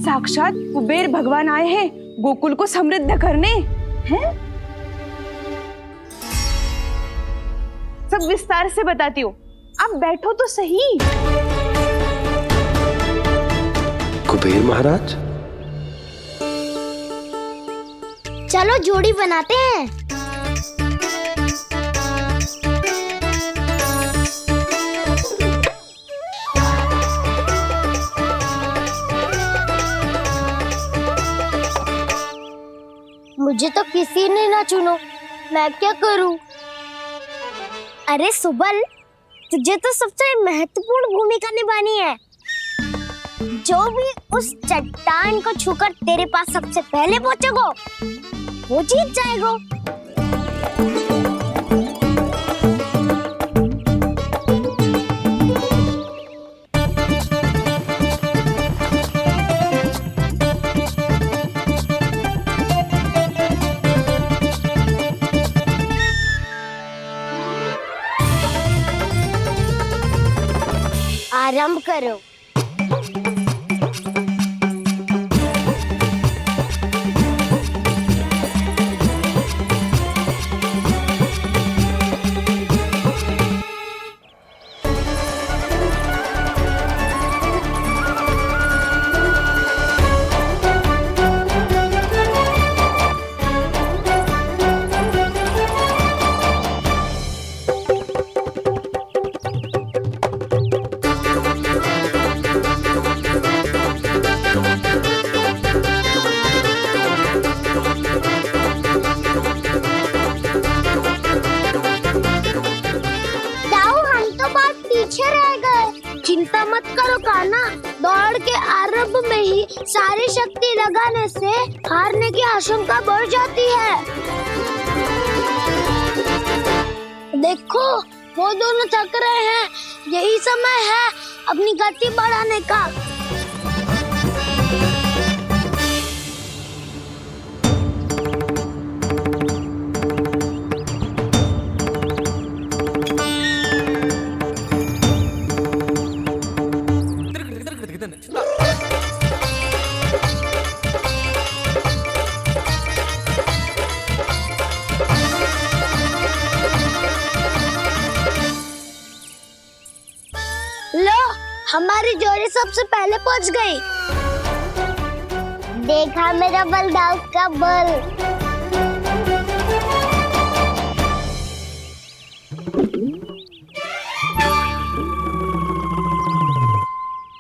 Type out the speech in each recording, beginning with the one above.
साक्षात कुबेर भगवान आए हैं गोकुल को समृद्ध करने। हैं? सब विस्तार से बताती हूँ, आप बैठो तो सही। कुबेर महाराज, चलो जोड़ी बनाते हैं। मुझे तो किसी ने ना चुनो, मैं क्या करूं? अरे सुबल, तुझे तो सबसे महत्वपूर्ण भूमिका निभानी है। जो भी उस चट्टान को छूकर तेरे पास सबसे पहले पहुंचेगा वो जीत जाएगा। आरंभ करो। चिंता मत करो कान्हा, दौड़ के आरंभ में ही सारी शक्ति लगाने से हारने की आशंका बढ़ जाती है। देखो वो दोनों थक रहे हैं, यही समय है अपनी गति बढ़ाने का। हमारी जोड़ी सबसे पहले पहुंच गई। देखा मेरा बलदाव का बल।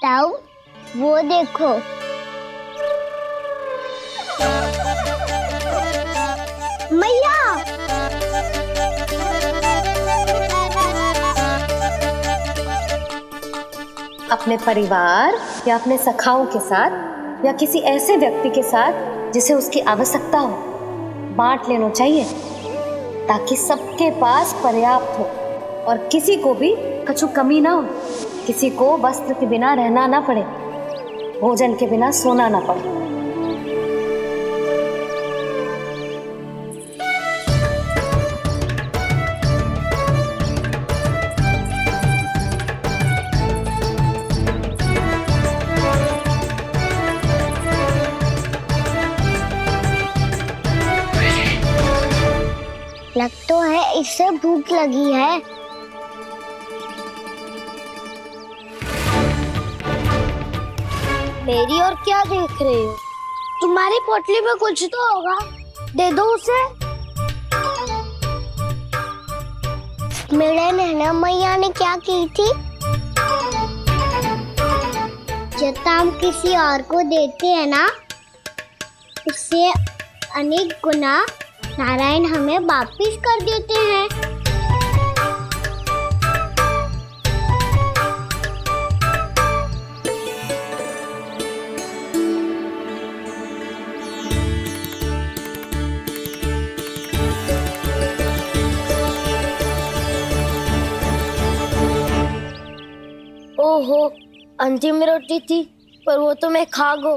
ताऊ, वो देखो। मैया, अपने परिवार या अपने सखाओं के साथ या किसी ऐसे व्यक्ति के साथ जिसे उसकी आवश्यकता हो, बांट लेना चाहिए ताकि सबके पास पर्याप्त हो और किसी को भी कछु कमी ना हो, किसी को वस्त्र के बिना रहना ना पड़े, भोजन के बिना सोना ना पड़े। लग तो है इससे भूख लगी है। मेरी और क्या देख रहे हो? तुम्हारी पोटली में कुछ तो होगा, दे दो उसे। मेरे नैना मैया ने क्या की थी? जब हम किसी और को देते हैं ना, उससे अनेक गुना नारायण हमें वापिस कर देते हैं। ओहो, अंतिम रोटी थी पर वो तो मैं खा गो।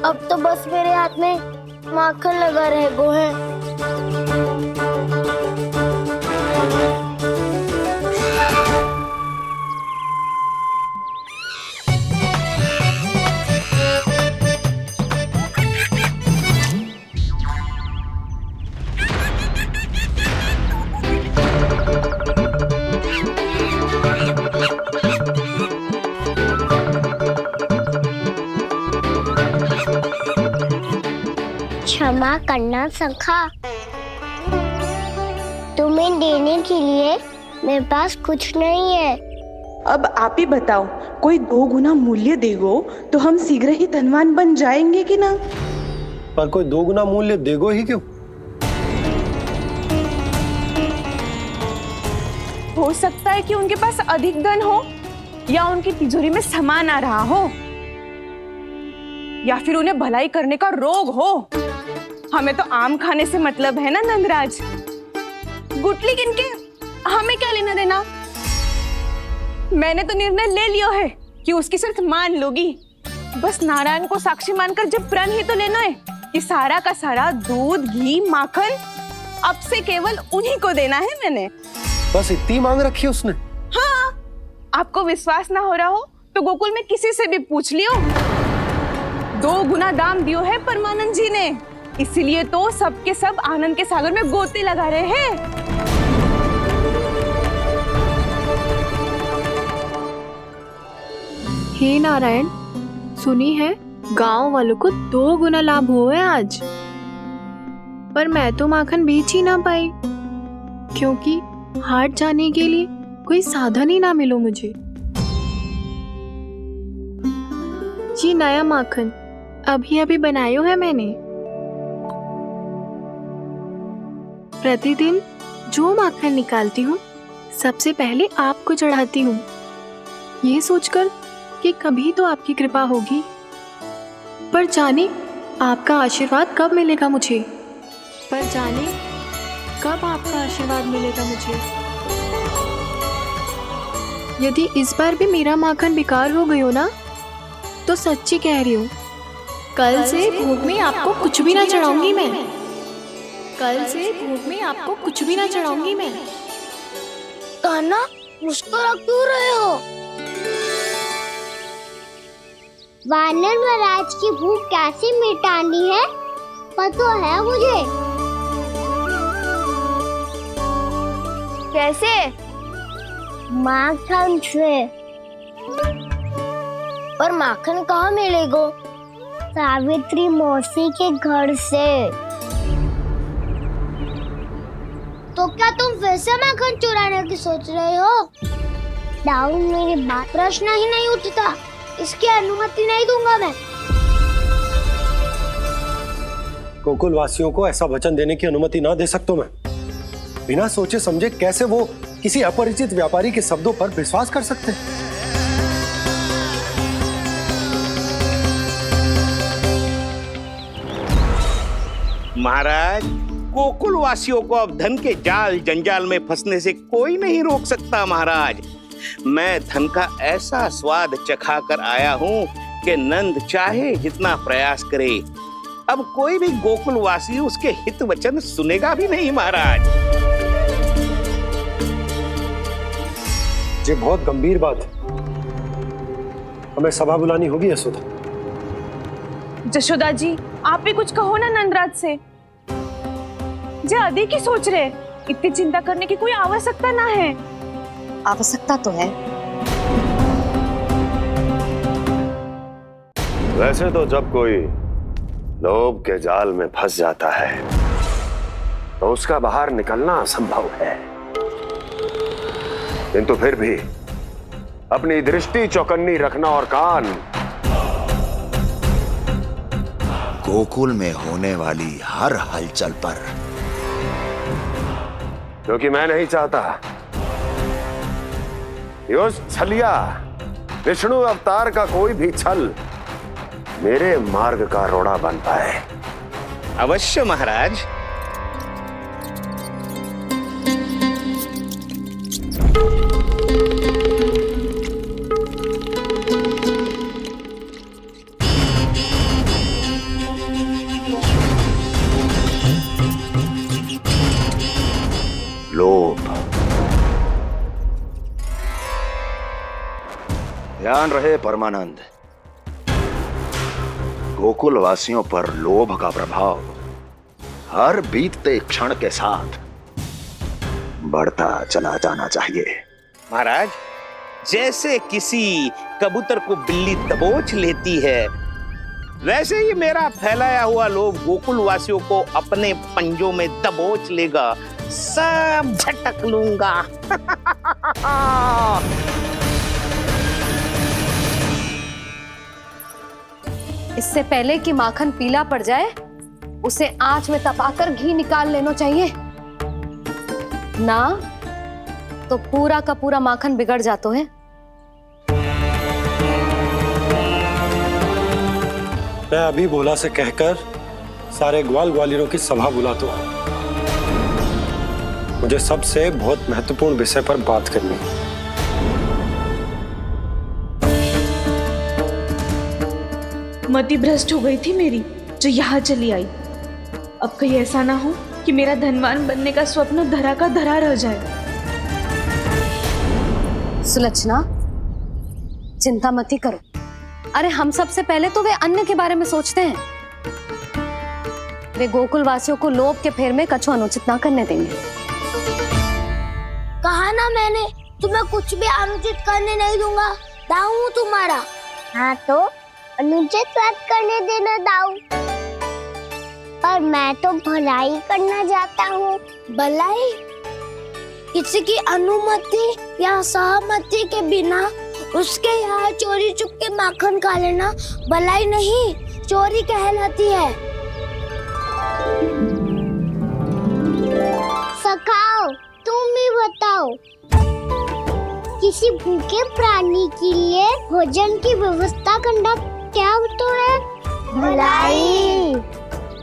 अब तो बस मेरे हाथ में माखन लगा रह गो है। क्षमा करना सखा। तुम्हें देने के लिए मेरे पास कुछ नहीं है। अब आप ही बताओ, कोई 2 गुना मूल्य देगो तो हम शीघ्र ही धनवान बन जाएंगे कि ना? पर कोई 2 गुना मूल्य देगो ही क्यों? हो सकता है कि उनके पास अधिक धन हो, या उनकी तिजोरी में सामान आ रहा हो, या फिर उन्हें भलाई करने का रोग हो। हमें तो आम खाने से मतलब है ना नंदराज। गुटली किनके, हमें क्या लेना देना। मैंने तो निर्णय ले लिया है कि उसकी सिर्फ मान लूंगी। बस नारायण को साक्षी मानकर जब प्रण ही तो लेना है कि सारा का सारा दूध, घी, माखन अब से केवल उन्हीं को देना है मैंने। बस इतनी मांग रखी है उसने? हाँ, आपको विश्वास ना हो रहा हो तो गोकुल में किसी से भी पूछ लियो। 2 गुना दाम दियो है परमानंद जी ने, इसलिए तो सबके सब आनंद के सागर में गोते लगा रहे हैं। हे नारायण, सुनी है गांव वालों को 2 गुना लाभ हुआ है आज। पर मैं तो माखन बेच ही ना पाई, क्योंकि हाट जाने के लिए कोई साधन ही ना मिलो मुझे। ये नया माखन अभी अभी बनायो है मैंने। प्रतिदिन जो माखन निकालती हूँ सबसे पहले आपको चढ़ाती हूँ, ये सोचकर कि कभी तो आपकी कृपा होगी। पर जाने आपका आशीर्वाद कब मिलेगा मुझे, पर जाने कब आपका आशीर्वाद मिलेगा मुझे। यदि इस बार भी मेरा माखन बेकार हो गई हो ना, तो सच्ची कह रही हूँ, कल से भोग में आपको कुछ भी ना चढ़ाऊंगी मैं। कल से भोग में आपको कुछ भी ना चढ़ाऊंगी मैं। कान्हा, मुस्कुरा क्यों रहे हो? वानर महाराज की भूख कैसे मिटानी है पता है मुझे। कैसे? माखन से। पर माखन कहाँ मिलेगा? सावित्री मौसी के घर से। तो क्या तुम फिर से माखन चुराने की सोच रहे हो? डाउन मेरी बात प्रश्न ही नहीं उठता, इसकी अनुमति नहीं दूंगा मैं। गोकुल वासियों को ऐसा वचन देने की अनुमति ना दे सकता मैं। बिना सोचे समझे कैसे वो किसी अपरिचित व्यापारी के शब्दों पर विश्वास कर सकते हैं? महाराज, गोकुल वासियों को अब धन के जाल जंजाल में फंसने से कोई नहीं रोक सकता। महाराज, मैं धन का ऐसा स्वाद चखा कर आया हूँ कि नंद चाहे जितना प्रयास करे, अब कोई भी गोकुल वासी उसके हित वचन सुनेगा भी नहीं। महाराज, ये बहुत गंभीर बात है, हमें सभा बुलानी होगी यशोदा। जशोदा जी, आप भी कुछ कहो ना नंदराज से। जे अधिक ही सोच रहे, इतनी चिंता करने की कोई आवश्यकता ना है। आवश्यकता तो है। वैसे तो जब कोई लोभ के जाल में फंस जाता है तो उसका बाहर निकलना असंभव है, किंतु फिर भी अपनी दृष्टि चौकन्नी रखना और कान गोकुल में होने वाली हर हलचल पर, क्योंकि मैं नहीं चाहता कि उस छलिया विष्णु अवतार का कोई भी छल मेरे मार्ग का रोड़ा बन पाए। अवश्य महाराज। लोभ। ध्यान रहे परमानंद, गोकुल वासियों पर लोभ का प्रभाव हर बीतते क्षण के साथ बढ़ता चला जाना चाहिए। वैसे ही मेरा फैलाया हुआ लोभ गोकुल वासियों को अपने पंजों में दबोच लेगा, सब झटक लूंगा। इससे पहले कि माखन पीला पड़ जाए, उसे आंच में तपाकर घी निकाल लेना चाहिए, ना तो पूरा का पूरा माखन बिगड़ जाता है। मैं अभी भोला से कहकर सारे ग्वाल ग्वालियरों की सभा बुलाता हूं। मुझे सबसे बहुत महत्वपूर्ण विषय पर बात करनी है। मति भ्रष्ट हो गई थी मेरी, जो यहाँ चली आई। अब कहीं ऐसा ना हो कि मेरा धनवान बनने का स्वप्न धरा का धरा रह जाए। सुलक्षणा, चिंता मत करो। अरे हम सबसे पहले तो वे अन्न के बारे में सोचते हैं। वे गोकुल वासियों को लोभ के फेर में कछु अनुचित ना करने देंगे। कहा ना मैंने, तुम्हें कुछ भी अनुचित करने नहीं दूंगा। दाऊ तुम्हारा। हाँ तो अनुचित बात करने देना दाऊ। पर मैं तो भलाई करना चाहता हूँ। भलाई? किसी की अनुमति या सहमति के बिना उसके यहाँ चोरी चुप के माखन खा लेना भलाई नहीं, चोरी कहलाती है। सखाओ, तुम ही बताओ, किसी भूखे प्राणी के लिए भोजन की व्यवस्था करना क्या होता है? भलाई।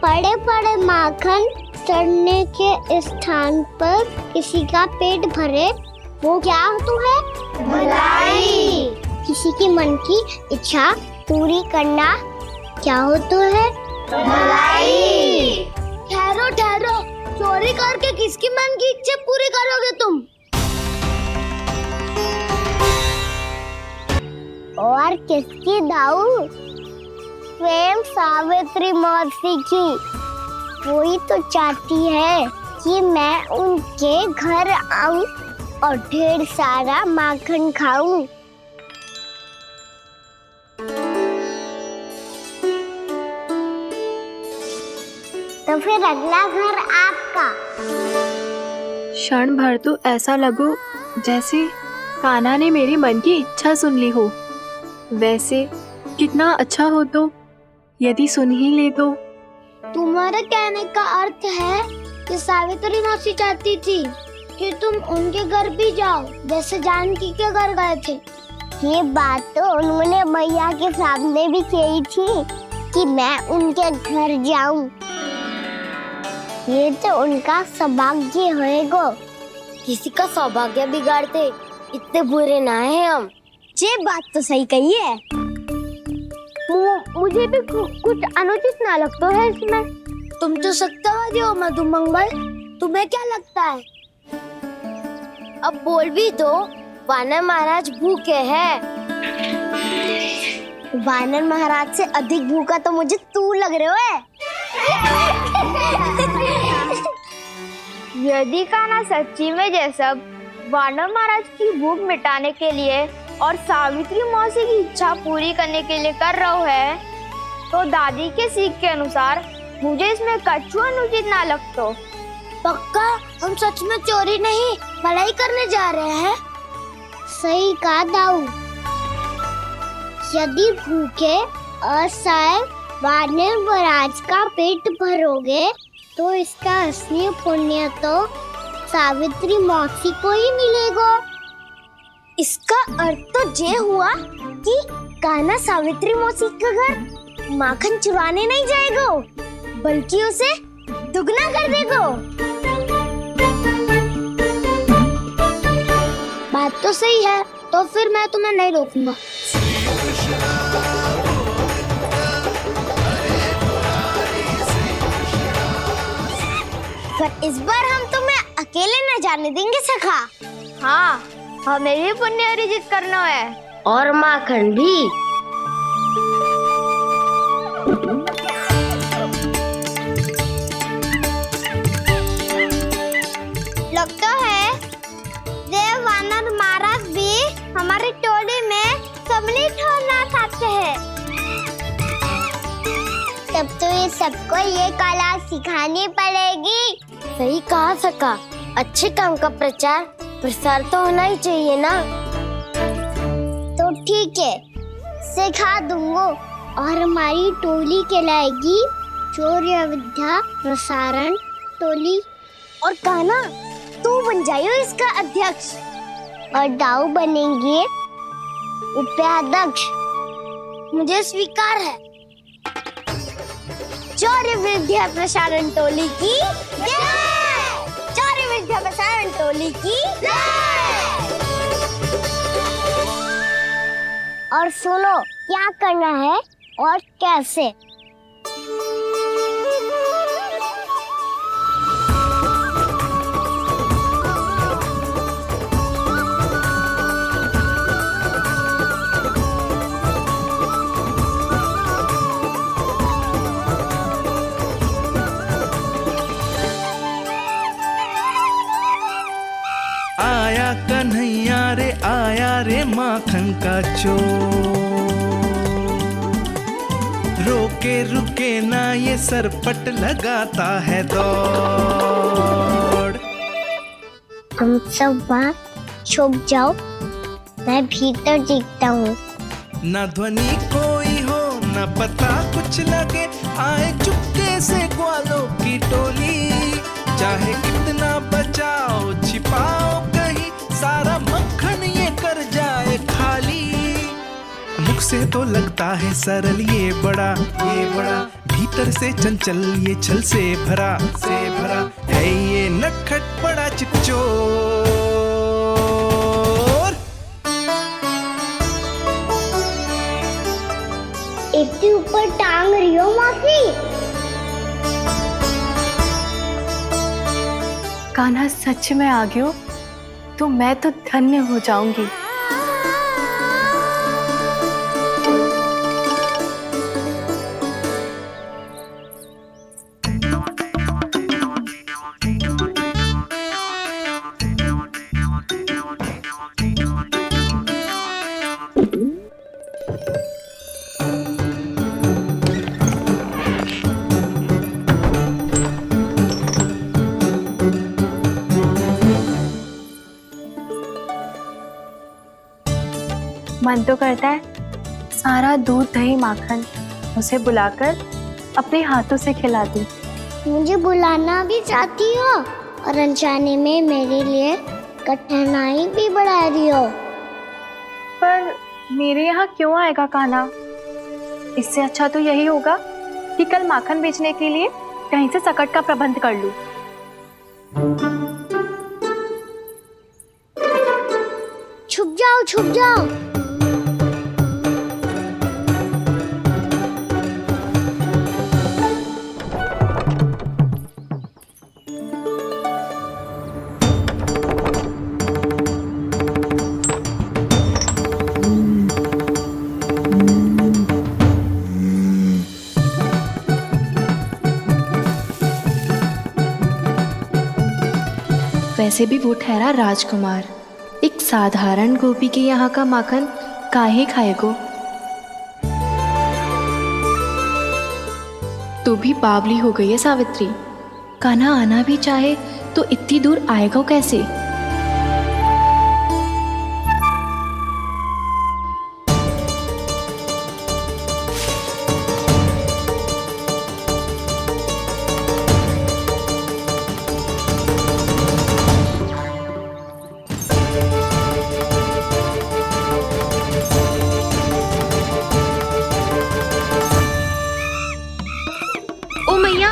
पड़े पड़े माखन चढ़ने के स्थान पर किसी का पेट भरे, वो क्या होता है? भलाई। किसी की मन की इच्छा पूरी करना क्या होता है? भलाई। ठहरो ठहरो, चोरी करके किसकी मन की इच्छा पूरी करोगे तुम? और किसकी दाऊ? स्वयं सावित्री मौसी की। वही तो चाहती है कि मैं उनके घर आऊं और ढेर सारा माखन खाऊं। तो फिर अगला घर आपका। क्षण भर तो ऐसा लगो जैसे कान्हा ने मेरे मन की इच्छा सुन ली हो। वैसे कितना अच्छा हो तो यदि सुन ही ले तो। तुम्हारे कहने का अर्थ है कि सावित्री मौसी चाहती थी कि तुम उनके घर भी जाओ, जैसे जानकी के घर गए थे। ये बात तो उन्होंने मैया के सामने भी कही थी कि मैं उनके घर जाऊं। ये तो उनका सौभाग्य होएगा। किसी का सौभाग्य बिगाड़ते इतने बुरे ना है हम। ये बात तो सही कही है। मुझे भी कुछ अनुचित ना लगता है इसमें। तुम तो सत्यवादी हो मधुमंगल, तुम्हें क्या लगता है? अब बोल भी दो, वानर महाराज भूखे हैं। वानर महाराज से अधिक भूखा तो मुझे तू लग रहे हो। यदि कान्हा सच्ची में जैसा वानर महाराज की भूख मिटाने के लिए और सावित्री मौसी की इच्छा पूरी करने के लिए कर रहा है, तो दादी के सीख के अनुसार मुझे इसमें कछु अनुचित ना लगता। पक्का हम सच में चोरी नहीं भलाई करने जा रहे हैं। सही कहा दाऊ। यदि भूखे असहाय वानर महाराज का पेट भरोगे तो इसका असली पुण्य तो सावित्री मौसी को ही मिलेगा। इसका अर्थ तो ये हुआ कि कान्हा सावित्री मौसी का घर माखन चुराने नहीं जाएगा, बल्कि उसे दुगना कर देगा। बात तो सही है, तो फिर मैं तुम्हें नहीं रोकूंगा। पर इस बार हम तुम्हें अकेले न जाने देंगे सखा। हाँ, हमें भी पुण्य अर्जित करना है और माखन भी। लगता है देव वानर महाराज भी हमारी टोली में सम्मिलित होना चाहते हैं। सबको ये कला सिखानी पड़ेगी। सही कहा सका, अच्छे काम का प्रचार प्रसार तो होना ही चाहिए ना। तो ठीक है, सिखा दूंगा। और हमारी टोली कहलाएगी शौर्य विद्या प्रसारण टोली। और कान्हा, तू बन जाइयो इसका अध्यक्ष और दाऊ बनेंगे उपाध्यक्ष। मुझे स्वीकार है। शौर्य विद्या प्रसारण टोली की जय! शौर्य विद्या प्रसारण टोली की जय! और सुनो, क्या करना है और कैसे। आया कन्हैया रे, आया रे माखन का चोर। रोके रुके ना ये सरपट लगाता है दौड़। तुम सब वहाँ छुप जाओ, मैं भीतर देखता हूँ। ना ध्वनि कोई हो, ना पता कुछ लगे, आए चुपके से ग्वालों की टोली। चाहे कितना बचाओ छिपाओ कहीं, सारा मक्खन ये कर जाए खाली। मुख से तो लगता है सरल ये बड़ा, भीतर से चंचल ये छल से भरा है ये नटखट बड़ा चिच्चोर। इतनी ऊपर टांग रही हो माफी। कान्हा सच में आ गयो तो मैं तो धन्य हो जाऊंगी। मन तो करता है सारा दूध दही माखन उसे बुलाकर अपने हाथों से खिला दूं। मुझे बुलाना भी चाहती हो और अनजाने में मेरे लिए कठिनाई भी बढ़ा रही हो। पर मेरे यहाँ क्यों आएगा कान्हा? इससे अच्छा तो यही होगा कि कल माखन बेचने के लिए कहीं से सकट का प्रबंध कर लूं। छुप जाओ, छुप जाओ। वैसे भी वो ठहरा राजकुमार, एक साधारण गोपी के यहाँ का माखन काहे खाएगो। तू भी बावली हो गई है सावित्री। कान्हा आना भी चाहे तो इतनी दूर आएगा कैसे? ओ मैया,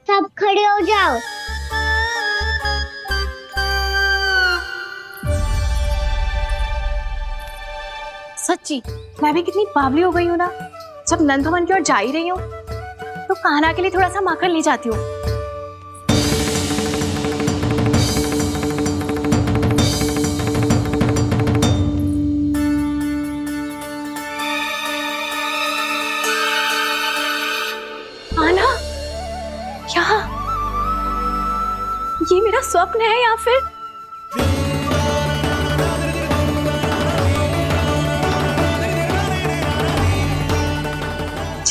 सब खड़े हो जाओ। सच्ची मैं भी कितनी बावली हो गई हूँ ना। जब नंद भवन की ओर जा ही रही हूँ तो कान्हा के लिए थोड़ा सा माखन ले जाती हूँ। मेरा स्वप्न है या फिर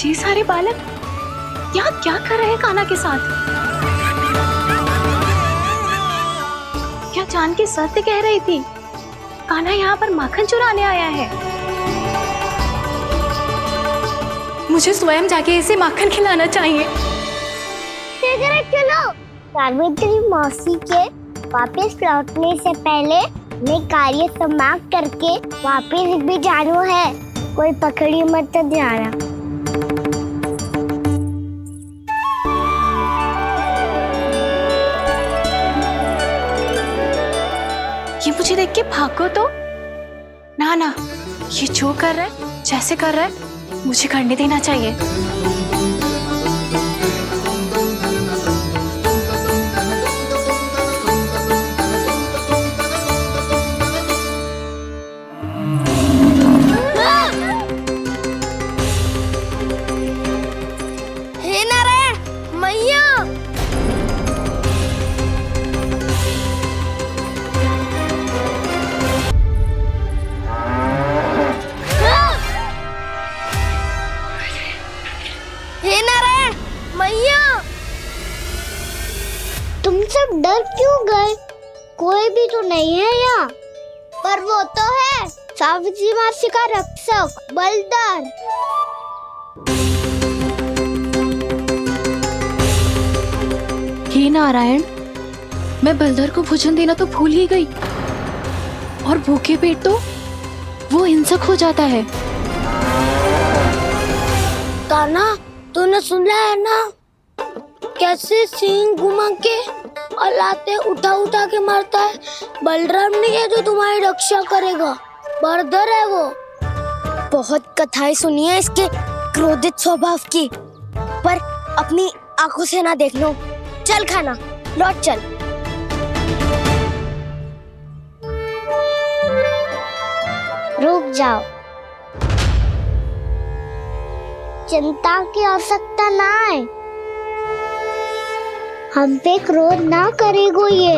ये सारे बालक यहाँ क्या कर रहे हैं कान्हा के साथ? क्या जानकी सत्य कह रही थी? कान्हा यहाँ पर माखन चुराने आया है। मुझे स्वयं जाके इसे माखन खिलाना चाहिए। चलो सावित्री मौसी के वापस लौटने से पहले मैं कार्य समाप्त करके वापस भी जाना है। कोई पकड़ी मत जाना। ये मुझे देख के भागो तो ना ना, ये जो कर रहा है जैसे कर रहा है मुझे करने देना चाहिए। हे नारायण मैया, हे नारायण मैया, तुम सब डर क्यों गए? कोई भी तो नहीं है यहाँ। पर वो तो है, सावित्री मासी का रक्षक बलदार। हे नारायण, मैं बलदर को भोजन देना तो भूल ही गई, और भूखे पेट तो वो हिंसक हो जाता है। कान्हा, तूने सुना है ना कैसे सींग घुमा के और लाते उठा उठा के मारता है? बलराम नहीं है जो तुम्हारी रक्षा करेगा, बलदर है वो। बहुत कथाएं सुनी है इसके क्रोधित स्वभाव की, पर अपनी आंखों से ना देख लो। चल खाना, लौट चल। रुक जाओ, चिंता की आवश्यकता ना है। हम पे क्रोध ना करेगो ये।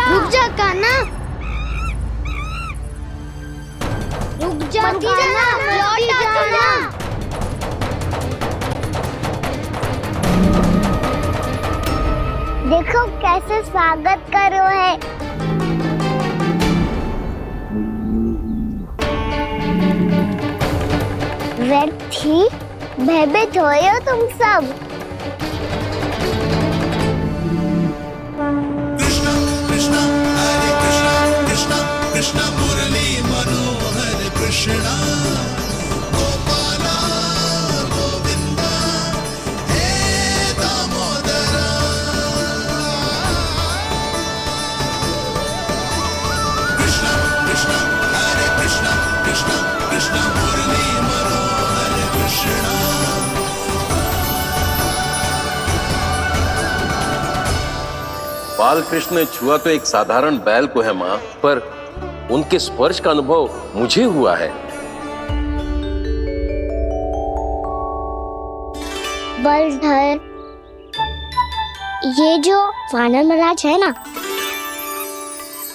रुक जा कान्हा, रुक जा कान्हा, लौट जाना। देखो कैसे स्वागत करो है। व्यर्थी भयभीत हो तुम सब। बाल कृष्ण ने छुआ तो एक साधारण बैल को है माँ, पर उनके स्पर्श का अनुभव मुझे हुआ है। बलधर, ये जो वानर महाराज है ना,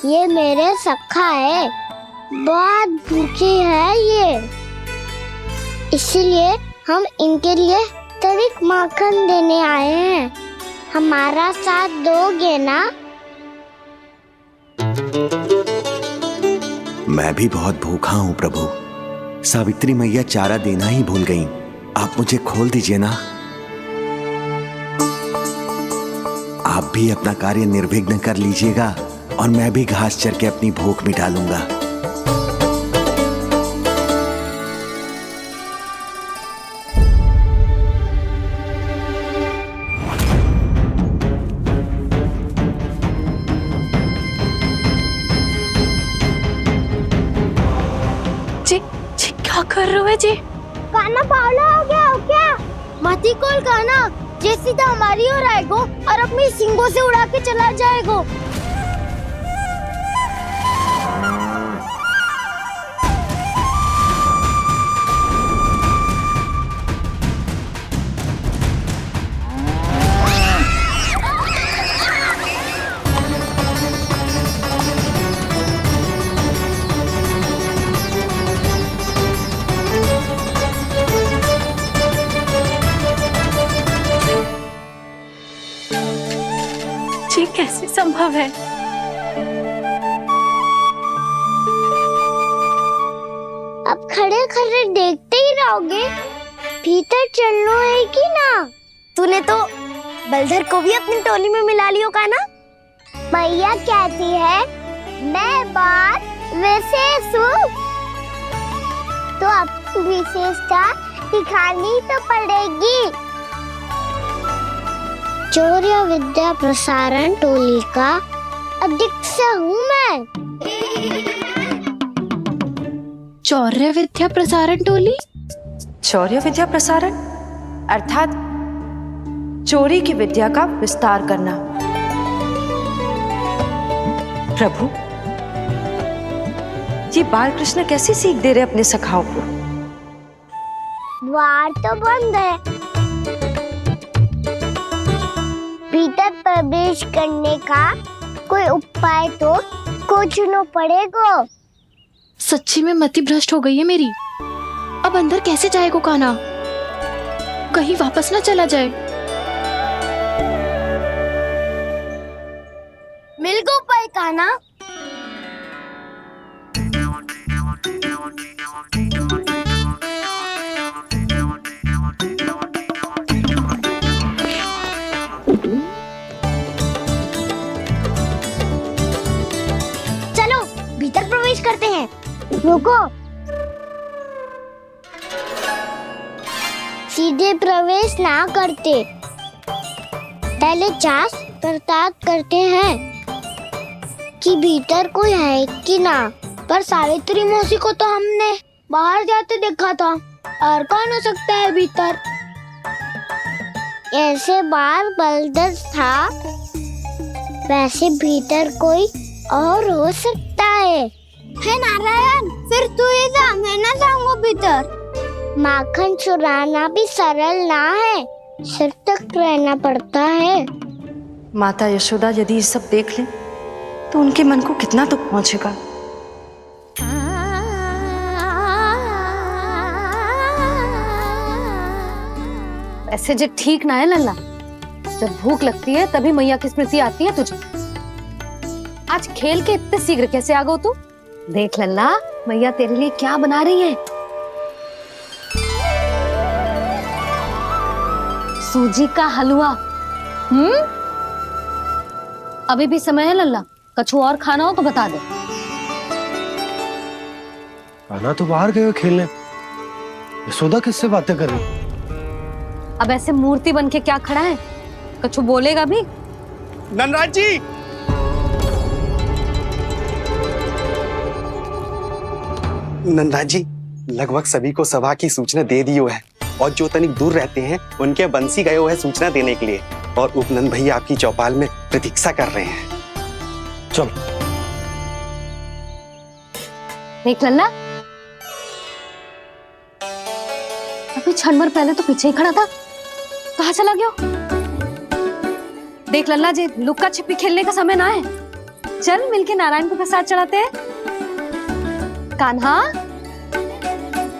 ये मेरे सखा है। बहुत भूखे हैं ये, इसलिए हम इनके लिए तनिक माखन देने आए हैं। हमारा साथ दोगे ना? मैं भी बहुत भूखा हूँ प्रभु। सावित्री मैया चारा देना ही भूल गईं। आप मुझे खोल दीजिए ना। आप भी अपना कार्य निर्विघ्न कर लीजिएगा और मैं भी घास चर के अपनी भूख मिटा लूंगा। क्या कर रहे हो जी? कान्हा पावला हो गया हो क्या? मती कोल कान्हा, जे सीधा हमारी ओर आएगो और अपनी सींगों से उड़ा के चला जाएगो। संभव है? अब खड़े खड़े देखते ही रहोगे? भीतर चलना है कि ना? तूने तो बलधर को भी अपनी टोली में मिला लियो का ना? मैया कहती है मैं बात विशेष हूँ, तो अपनी विशेषता दिखानी तो पड़ेगी। चौर्य विद्या प्रसारण टोली का अध्यक्ष हूँ मैं। चौर्य विद्या प्रसारण टोली? चौर्य विद्या प्रसारण अर्थात चोरी की विद्या का विस्तार करना। प्रभु, ये बालकृष्ण कैसी सीख दे रहे अपने सखाओं को? द्वार तो बंद है, भीतर प्रवेश करने का कोई उपाय तो खोजना पड़ेगा। सच्ची में मति भ्रष्ट हो गई है मेरी। अब अंदर कैसे जाएगा कान्हा? कहीं वापस ना चला जाए। मिल गो पाए कान्हा। चलो भीतर प्रवेश करते हैं। रुको, सीधे प्रवेश ना करते, पहले जांच पड़ताल करते हैं कि भीतर कोई है कि ना। पर सावित्री मौसी को तो हमने बाहर जाते देखा था, और कौन हो सकता है भीतर? ऐसे बार बलदर था, वैसे भीतर कोई और हो सकता है। नारायण, फिर तू ही जा, मैं ना जाऊंगा भीतर। माखन चुराना भी सरल ना है, सिर तक रहना पड़ता है। माता यशोदा यदि ये सब देख ले तो उनके मन को कितना दुख पहुंचेगा। ऐसे जो ठीक ना है लल्ला, जब भूख लगती है तभी मैया की स्मृति आती है तुझे। आज खेल के इतने शीघ्र कैसे आ गो तू? देख लल्ला, मैया तेरे लिए क्या बना रही है। सूजी का हलवा। अभी भी समय है लल्ला, कछु और खाना हो तो बता दे। कान्हा तो बाहर गए खेलने, यशोदा किससे बातें कर रही? अब ऐसे मूर्ति बन के क्या खड़ा है? कछु बोलेगा भी? नंदराज जी, नंदराज जी, लगभग सभी को सभा की सूचना दे दी है, और जो तनिक दूर रहते हैं उनके बंसी गए हुए सूचना देने के लिए, और उपनंद भैया आपकी चौपाल में प्रतीक्षा कर रहे हैं। चलो। देख लल्ला, अभी क्षण भर पहले तो पीछे ही खड़ा था, कहाँ चला गया? देख लल्ला जी, लुक्का छिपी खेलने का समय ना है। चल मिलके नारायण को प्रसाद चढ़ाते हैं। कान्हा,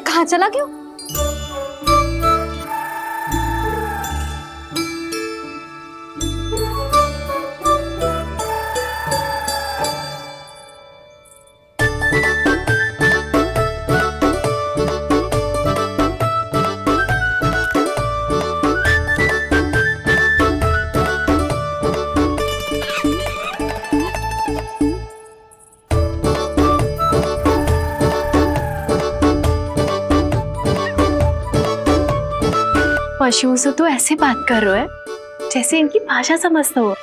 कहाँ चला गया? पशुओं से तो ऐसे बात कर रहे हो जैसे इनकी भाषा समझते हो।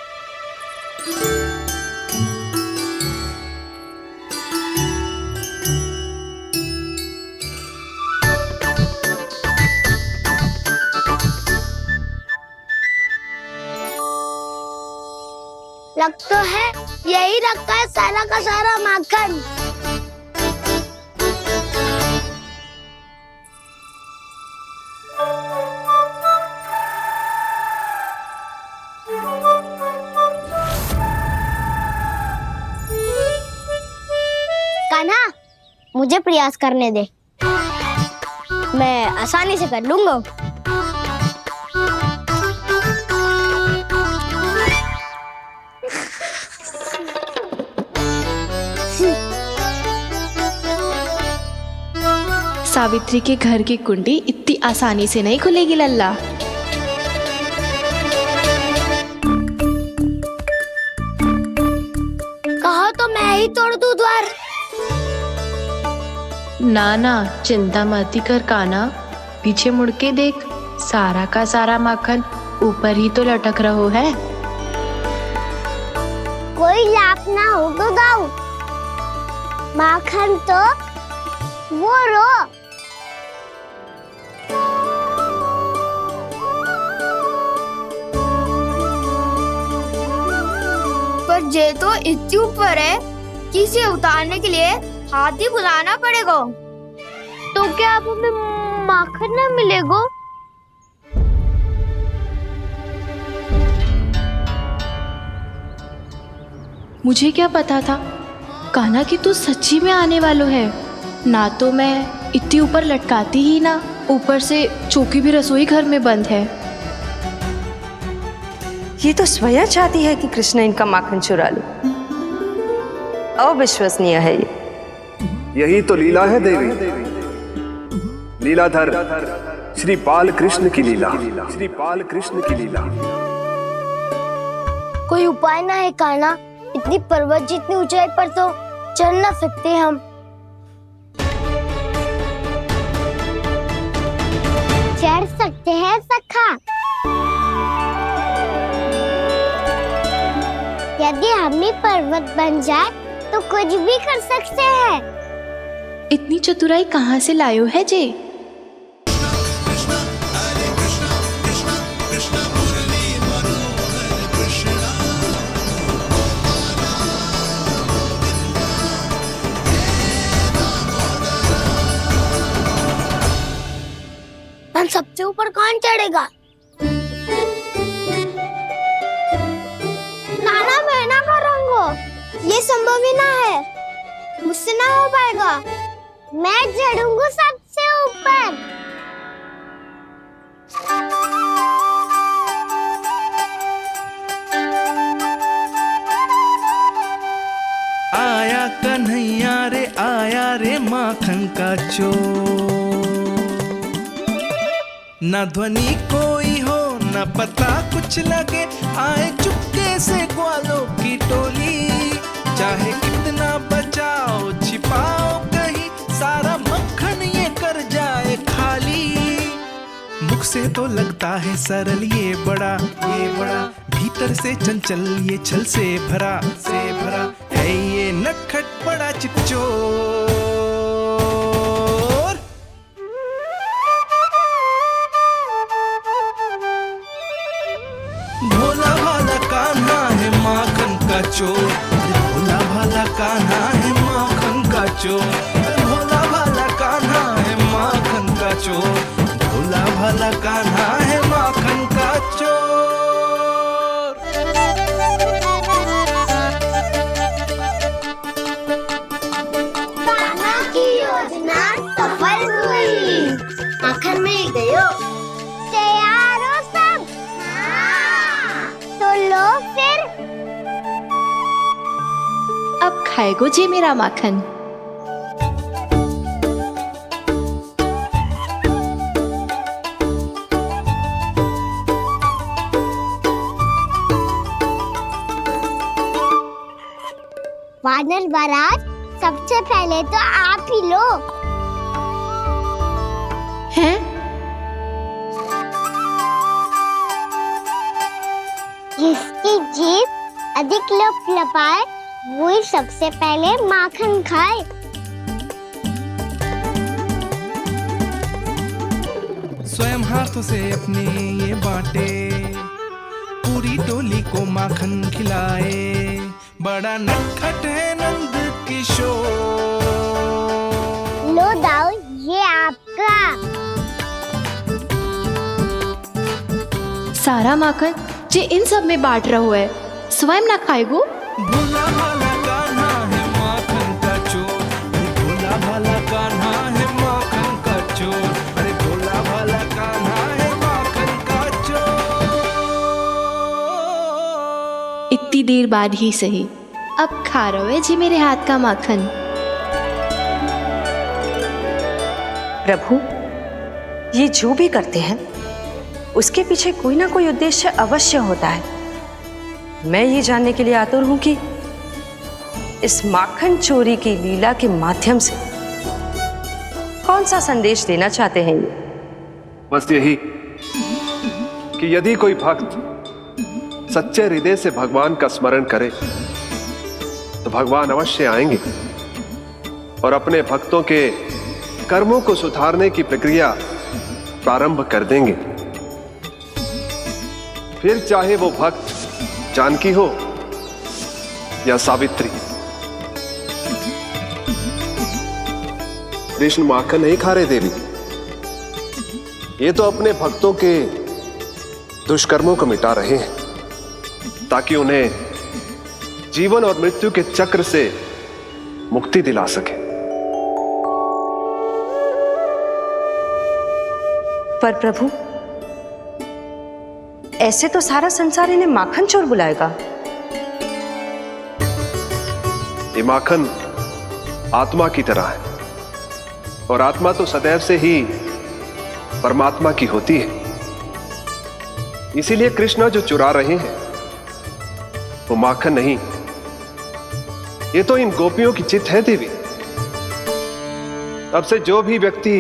लग तो है यही रखा है सारा का सारा माखन। कान्हा, मुझे प्रयास करने दे, मैं आसानी से कर लूंगा। सावित्री के घर की कुंडी इतनी आसानी से नहीं खुलेगी लल्ला। कहो तो मैं ही तोड़ दूं द्वार। ना ना, चिंता मत कर काना, पीछे मुड़ के देख, सारा का सारा माखन ऊपर ही तो लटक रहो है। कोई लाभ ना हो तो दाऊ, माखन तो वो रो। पर जे तो इतनी ऊपर है कि इसे उतारने के लिए हाथी बुलाना पड़ेगा। तो क्या अब हमें माखन ना मिलेगा? मुझे क्या पता था कान्हा कि तू सच्ची में आने वालो है। ना तो मैं इतनी ऊपर लटकाती ही ना, ऊपर से चौकी भी रसोई घर में बंद है। ये तो स्वयं चाहती है कि कृष्ण इनका माखन चुरा लो। अविश्वसनीय है ये। यही तो लीला है देवी, लीलाधर श्री बाल कृष्ण की लीला, श्री बाल कृष्ण की लीला। कोई उपाय ना है कान्हा? इतनी पर्वत जितनी ऊंचाई पर तो चढ़ ना सकते हम। चढ़ सकते हैं सखा, यदि हम ही पर्वत बन जाए तो कुछ भी कर सकते हैं। इतनी चतुराई कहाँ से लायो है जे? हम सबसे ऊपर कौन चढ़ेगा? नाना मैं ना करूँगा, ये संभव ही ना है, मुझसे ना हो पाएगा। मैं चढ़ूंगा सबसे ऊपर। आया कन्हैया रे आया रे माखन का चोर, ना ध्वनि कोई हो ना पता कुछ लगे, आए चुपके से ग्वालों की टोली। चाहे कितना बचाओ छिपाओ कहीं, सारा मक्खन ये कर जाए खाली। मुख से तो लगता है सरल ये बड़ा भीतर से चंचल ये छल से भरा है ये नटखट बड़ा चिपचोर। भोला भाला कान्हा है माखन का चोर, भोला भाला कान्हा है माखन का चोर, भोला भाला कान्हा है माखन का चोर, भोला भाला कान्हा है माखन का चोर। कान्हा की योजना सफल हुई, माखन मिल गयो। तैयार हो सब? तो लो फिर। अब खाएगो जे मेरा माखन। वानर महाराज, सबसे पहले तो आप ही लो। हैं? जिसकी जीभ अधिक लपलपाए वही सबसे पहले माखन खाए। स्वयं हाथों से अपने ये बांटे, पूरी टोली को माखन खिलाए, बड़ा नटखट है नंद किशोर। लो दाऊ, ये आपका। सारा माखन जे इन सब में बांट रहो है, स्वयं ना खाएगो। भोला भाला कान्हा है माखन का चोर, भोला भाला कान्हा है माखन का चोर, अरे भोला भाला कान्हा है माखन का चोर। इतनी देर बाद ही सही, अब खा रहे हो जी मेरे हाथ का माखन। प्रभु, ये जो भी करते हैं उसके पीछे कोई ना कोई उद्देश्य अवश्य होता है। मैं ये जानने के लिए आतुर हूं कि इस माखन चोरी की लीला के माध्यम से कौन सा संदेश देना चाहते हैं ये? बस यही कि यदि कोई भक्त सच्चे हृदय से भगवान का स्मरण करे तो भगवान अवश्य आएंगे और अपने भक्तों के कर्मों को सुधारने की प्रक्रिया प्रारंभ कर देंगे। फिर चाहे वो भक्त जानकी हो या सावित्री। कृष्ण माखन नहीं खा रहे देवी, ये तो अपने भक्तों के दुष्कर्मों को मिटा रहे हैं ताकि उन्हें जीवन और मृत्यु के चक्र से मुक्ति दिला सके। पर प्रभु, ऐसे तो सारा संसार इन्हें माखन चोर बुलाएगा। ये माखन आत्मा की तरह है और आत्मा तो सदैव से ही परमात्मा की होती है। इसीलिए कृष्ण जो चुरा रहे हैं वो माखन नहीं, ये तो इन गोपियों की चित्त है देवी। तब से जो भी व्यक्ति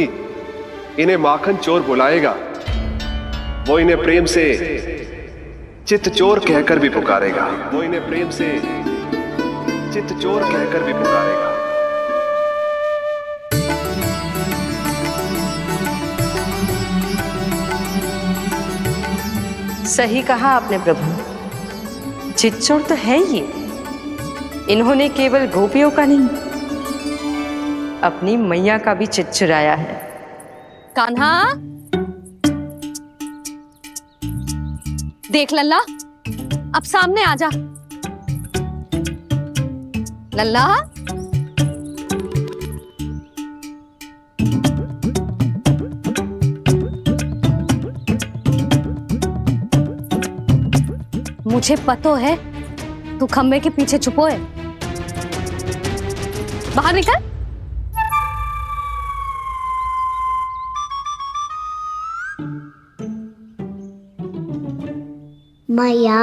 इन्हें माखन चोर बुलाएगा वो इन्हें प्रेम से चित्त चोर कहकर भी पुकारेगा। वो इन्हें प्रेम से चित्त चोर कहकर भी पुकारेगा। सही कहा आपने प्रभु, चित्त चोर तो है ये। इन्होंने केवल गोपियों का नहीं, अपनी मैया का भी चित्त चुराया है। कान्हा, देख लल्ला, अब सामने आ जा। लल्ला, मुझे पतो है तू खम्बे के पीछे छुपो है। बाहर निकल। मैया,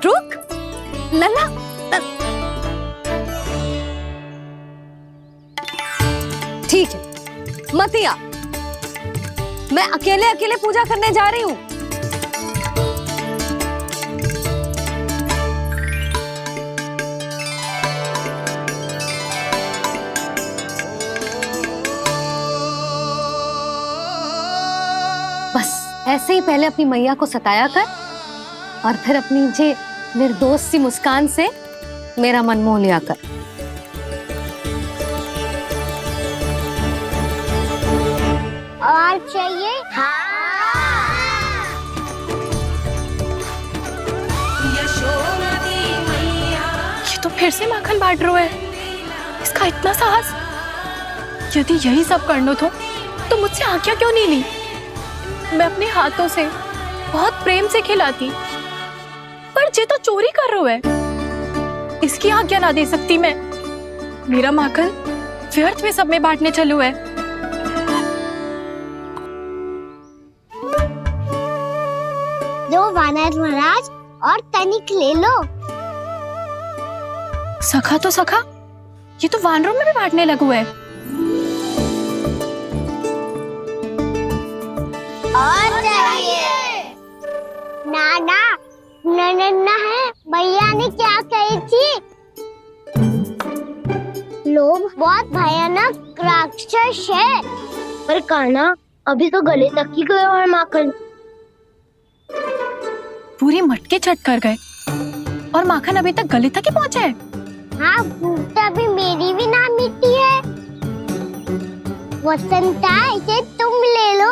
रुक लल्ला, ठीक है मत आ, मैं अकेले अकेले पूजा करने जा रही हूँ। बस ऐसे ही पहले अपनी मैया को सताया कर और फिर अपनी जे निर्दोष सी मुस्कान से मेरा मन मोह लिया कर। और चाहिए? ये तो फिर से माखन बांट रहा है। इसका इतना साहस। यदि यही सब करना तो मुझसे आज्ञा क्यों नहीं ली? मैं अपने हाथों से बहुत प्रेम से खिलाती, पर ये तो चोरी कर रहा है। इसकी आज्ञा ना दे सकती मैं। मेरा माखन व्यर्थ में सब में बांटने चलू है। दो वानर महाराज और तनिक ले लो। सखा तो सखा, ये तो वानरों में भी बांटने लगू है। और चाहिए? नाना, नन्ना है, भैया ने क्या कही थी? लोभ बहुत भयानक राक्षस है। पर कान्हा, अभी तो गले तक ही गया है माखन। पूरी मटके चट कर गए और माखन अभी तक गले तक ही पहुंचा है। हाँ, भूख तभी मेरी भी ना मिटी है। वसंता, इसे तुम ले लो।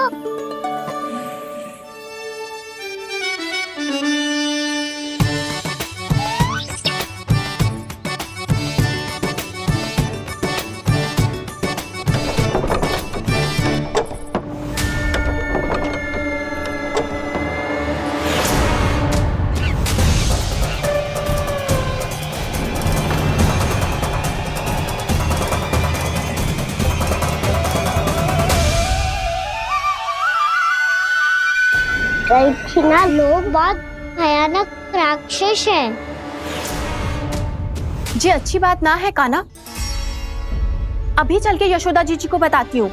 गई थी ना, लोग बहुत भयानक राक्षस हैं। जी अच्छी बात ना है कान्हा, अभी चल के यशोदा जी को बताती हूँ।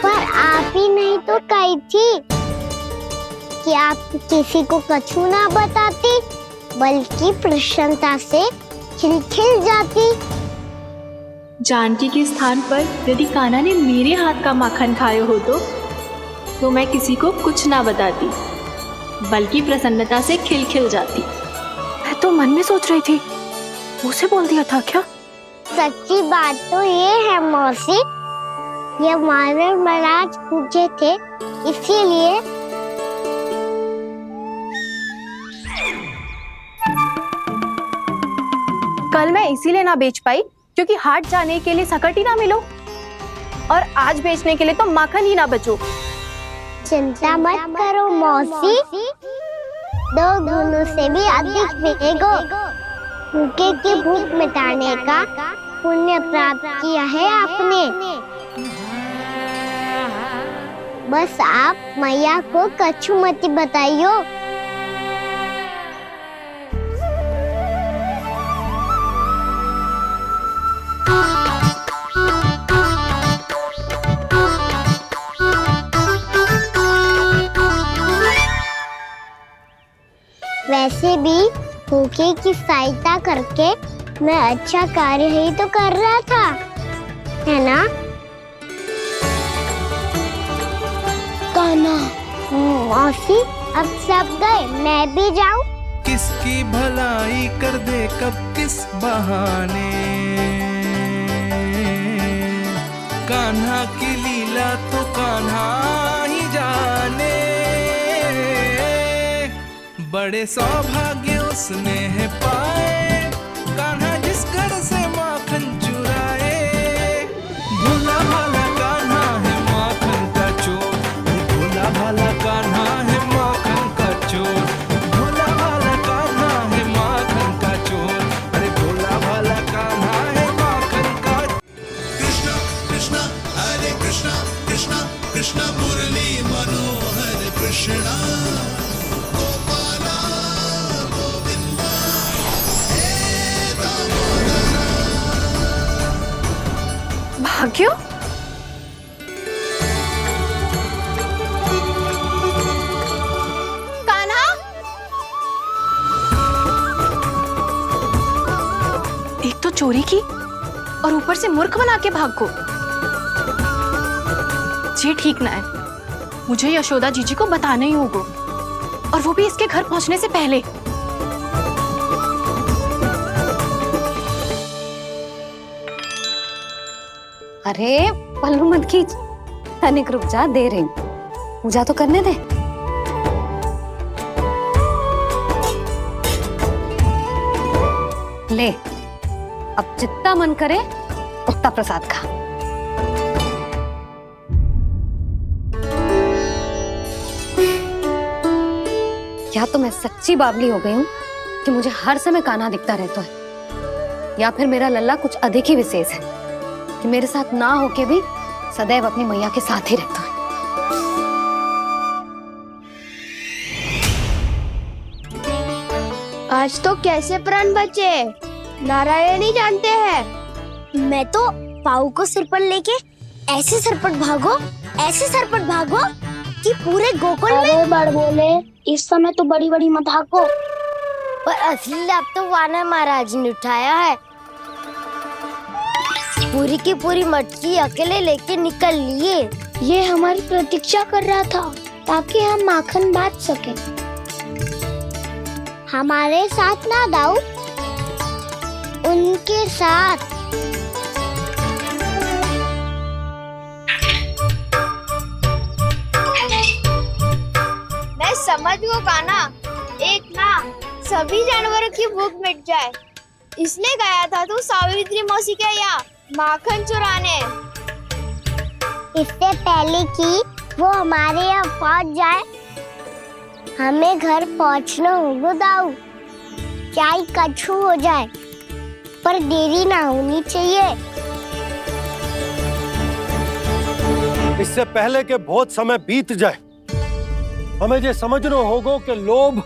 पर आप ही नहीं तो कही थी कि आप किसी को कछु ना बताती, बल्कि प्रसन्नता से खिलखिल जाती। जानकी के स्थान पर यदि कान्हा ने मेरे हाथ का माखन खाया हो तो मैं किसी को कुछ ना बताती, बल्कि प्रसन्नता से खिलखिल जाती। मैं तो मन में सोच रही थी, उसे बोल दिया था क्या? सच्ची बात तो ये है मौसी, ये मानव महाराज पूछे थे, इसीलिए कल मैं इसीलिए ना बेच पाई क्योंकि हाट जाने के लिए सकट ही ना मिलो, और आज बेचने के लिए तो माखन ही ना बचो। चिंता मत करो मौसी, 2 गुनों से भी अधिक मिलेगा। भूखे की भूख मिटाने का पुण्य प्राप्त किया है आपने। बस आप मैया को कछु मत बताइयो। वैसे भी भूखे की सहायता करके मैं अच्छा कार्य ही तो कर रहा था, है ना? कान्हा, मौसी अब सब गए, मैं भी जाऊं? किसकी भलाई कर दे कब किस बहाने, कान्हा की लीला तो कान्हा ही जाने। बड़े सौभाग्य उसने है पाए, कान्हा जिस घर से माखन चुराए। भोला भाला कान्हा है माखन का चोर, भोला भाला कान्हा है माखन का चोर, भोला भाला कान्हा है माखन का चोर, अरे भोला भाला कान्हा है माखन का। कृष्णा कृष्णा हरे कृष्णा, कृष्णा कृष्णा मुरली मनोहर कृष्णा। भाग्यो, कान्हा, एक तो चोरी की और ऊपर से मूर्ख बना के भाग को। ये ठीक ना है, मुझे यशोदा जीजी को बताना ही होगा, और वो भी इसके घर पहुंचने से पहले। अरे पल्लू मत खींच, तनिक रुक जा, दे रही हूँ, पूजा तो करने दे। ले, अब जितना मन करे उतना प्रसाद खा। या तो मैं सच्ची बावली हो गई हूँ कि मुझे हर समय कान्हा दिखता रहता है, या फिर मेरा लल्ला कुछ अधिक ही विशेष है कि मेरे साथ ना होके भी सदैव अपनी मैया के साथ ही रहता है। आज तो कैसे प्राण बचे, नारायण ही जानते हैं। मैं तो पाऊ को सिर पर लेके ऐसे सरपट भागो कि पूरे गोकुल में बड़ बोले, इस समय तो बड़ी बड़ी मत हाको। पर असली लाभ तो वानर महाराज ने उठाया है। पूरी की पूरी मटकी अकेले लेके निकल लिए। ये हमारी प्रतीक्षा कर रहा था ताकि हम माखन बांट सके। हमारे साथ ना दाऊ, उनके साथ। मैं समझ गो कान्हा, एक ना सभी जानवरों की भूख मिट जाए, इसलिए गया था तू सावित्री मौसी के यहाँ माखन चुराने। इससे पहले कि वो हमारे यहाँ पहुँच जाए, हमें घर पहुँचना होगा दाऊ। क्या ही कछु हो जाए, पर देरी ना होनी चाहिए। इससे पहले कि बहुत समय बीत जाए, हमें ये समझना होगा कि लोभ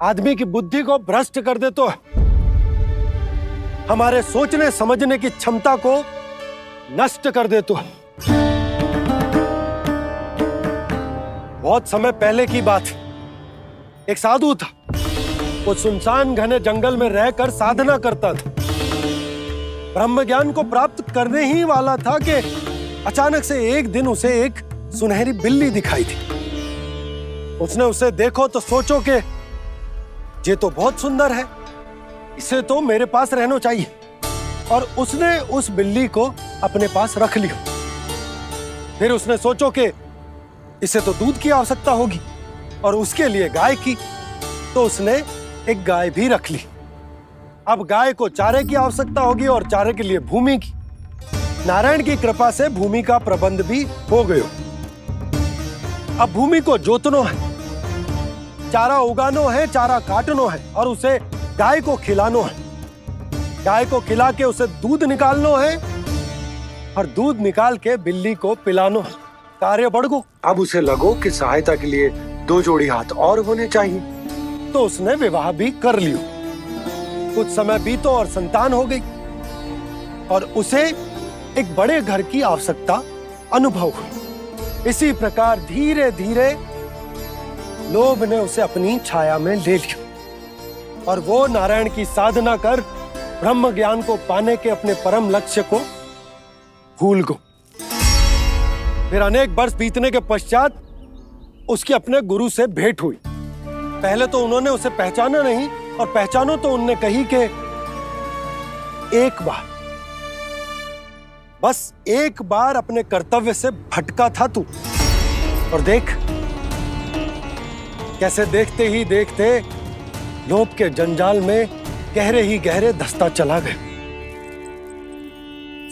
आदमी की बुद्धि को भ्रष्ट कर देता है, हमारे सोचने समझने की क्षमता को नष्ट कर देता है। बहुत समय पहले की बात, एक साधु था। वो सुनसान घने जंगल में रहकर साधना करता था। ब्रह्म ज्ञान को प्राप्त करने ही वाला था कि अचानक से एक दिन उसे एक सुनहरी बिल्ली दिखाई थी। उसने उसे देखो तो सोचो कि ये तो बहुत सुंदर है, इसे तो मेरे पास रहना चाहिए, और उसने उस बिल्ली को अपने पास रख लिया। फिर उसने सोचो कि इसे तो दूध की आवश्यकता होगी और उसके लिए गाय की, तो उसने एक गाय भी रख ली। अब गाय को चारे की आवश्यकता होगी और चारे के लिए भूमि की। नारायण की कृपा से भूमि का प्रबंध भी हो गयो। अब भूमि को जोतनो है, चारा उगानो है, चारा काटनो है और उसे गाय को खिलानो है। गाय को खिला के उसे दूध निकालनो है और दूध निकाल के बिल्ली को पिलानो है। कार्य बढ़ गो। अब उसे लगो कि सहायता के लिए 2 जोड़ी हाथ और होने चाहिए, तो उसने विवाह भी कर लियो। कुछ समय बीतो और संतान हो गई और उसे एक बड़े घर की आवश्यकता अनुभव हुई। इसी प्रकार धीरे धीरे लोभ ने उसे अपनी छाया में ले लिया और वो नारायण की साधना कर ब्रह्म ज्ञान को पाने के अपने परम लक्ष्य को भूल गो। फिर अनेक वर्ष बीतने के पश्चात उसकी अपने गुरु से भेंट हुई। पहले तो उन्होंने उसे पहचाना नहीं, और पहचानो तो उनने कही कि एक बार, बस एक बार अपने कर्तव्य से भटका था तू, और देख कैसे देखते ही देखते लोभ के जंजाल में गहरे ही गहरे धंसता चला गया।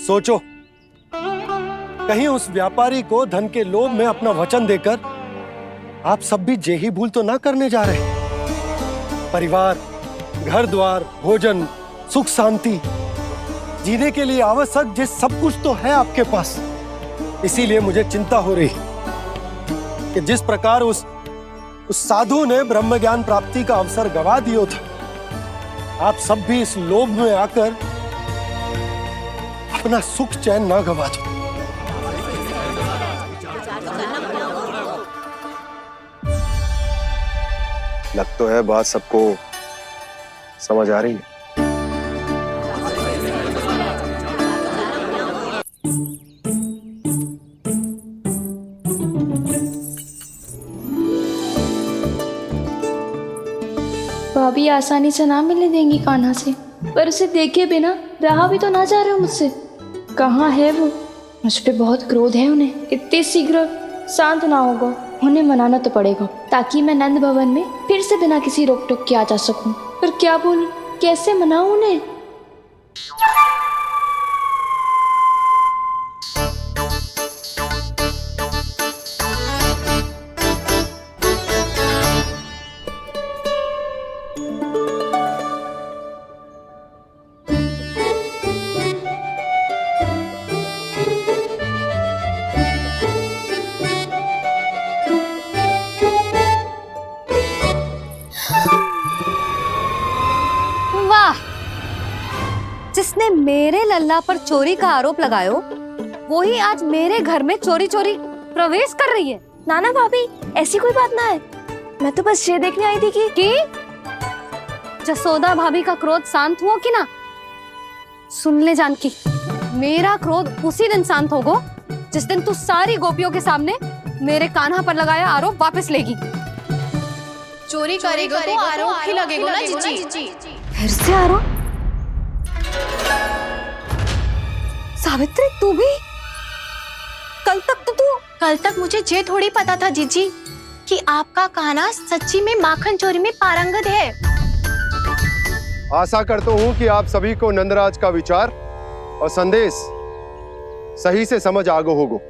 सोचो, कहीं उस व्यापारी को धन के लोभ में अपना वचन देकर आप सब भी जे ही भूल तो ना करने जा रहे। परिवार, घर द्वार, भोजन, सुख शांति जीने के लिए आवश्यक जिस सब कुछ तो है आपके पास। इसीलिए मुझे चिंता हो रही कि जिस प्रकार उस साधु ने ब्रह्म ज्ञान प्राप्ति का अवसर गवा दिया था, आप सब भी इस लोभ में आकर अपना सुख चैन ना गवा दो। लग तो है बात सबको समझ आ रही है। भाभी आसानी से ना मिलने देंगी कान्हा से, पर उसे देखे बिना रहा भी तो ना जा रहे हो मुझसे। कहाँ है वो? मुझ पे बहुत क्रोध है उन्हें। इतने शीघ्र शांत ना होगा, उन्हें मनाना तो पड़ेगा ताकि मैं नंद भवन में फिर से बिना किसी रोक टोक के आ जा सकूं। पर क्या बोलूं, कैसे मनाऊं उन्हें? जिसने मेरे लल्ला पर चोरी का आरोप लगायो, वो ही आज मेरे घर में चोरी चोरी प्रवेश कर रही है। नाना भाभी, ऐसी कोई बात ना है, मैं तो बस ये देखने आई थी कि जसोदा भाभी का क्रोध शांत हुआ कि ना? सुन ले जानकी, मेरा क्रोध उसी दिन शांत होगा जिस दिन तू सारी गोपियों के सामने मेरे कान्हा पर लगाया आरोप वापस लेगी। चोरी करेगा तो आरोप ही लगेगा ना जीजी। फिर से आरोप? सावित्री, तू भी? कल तक मुझे ये थोड़ी पता था जीजी कि आपका कान्हा सच्ची में माखन चोरी में पारंगत है। आशा करता हूं कि आप सभी को नंदराज का विचार और संदेश सही से समझ आगो होगो।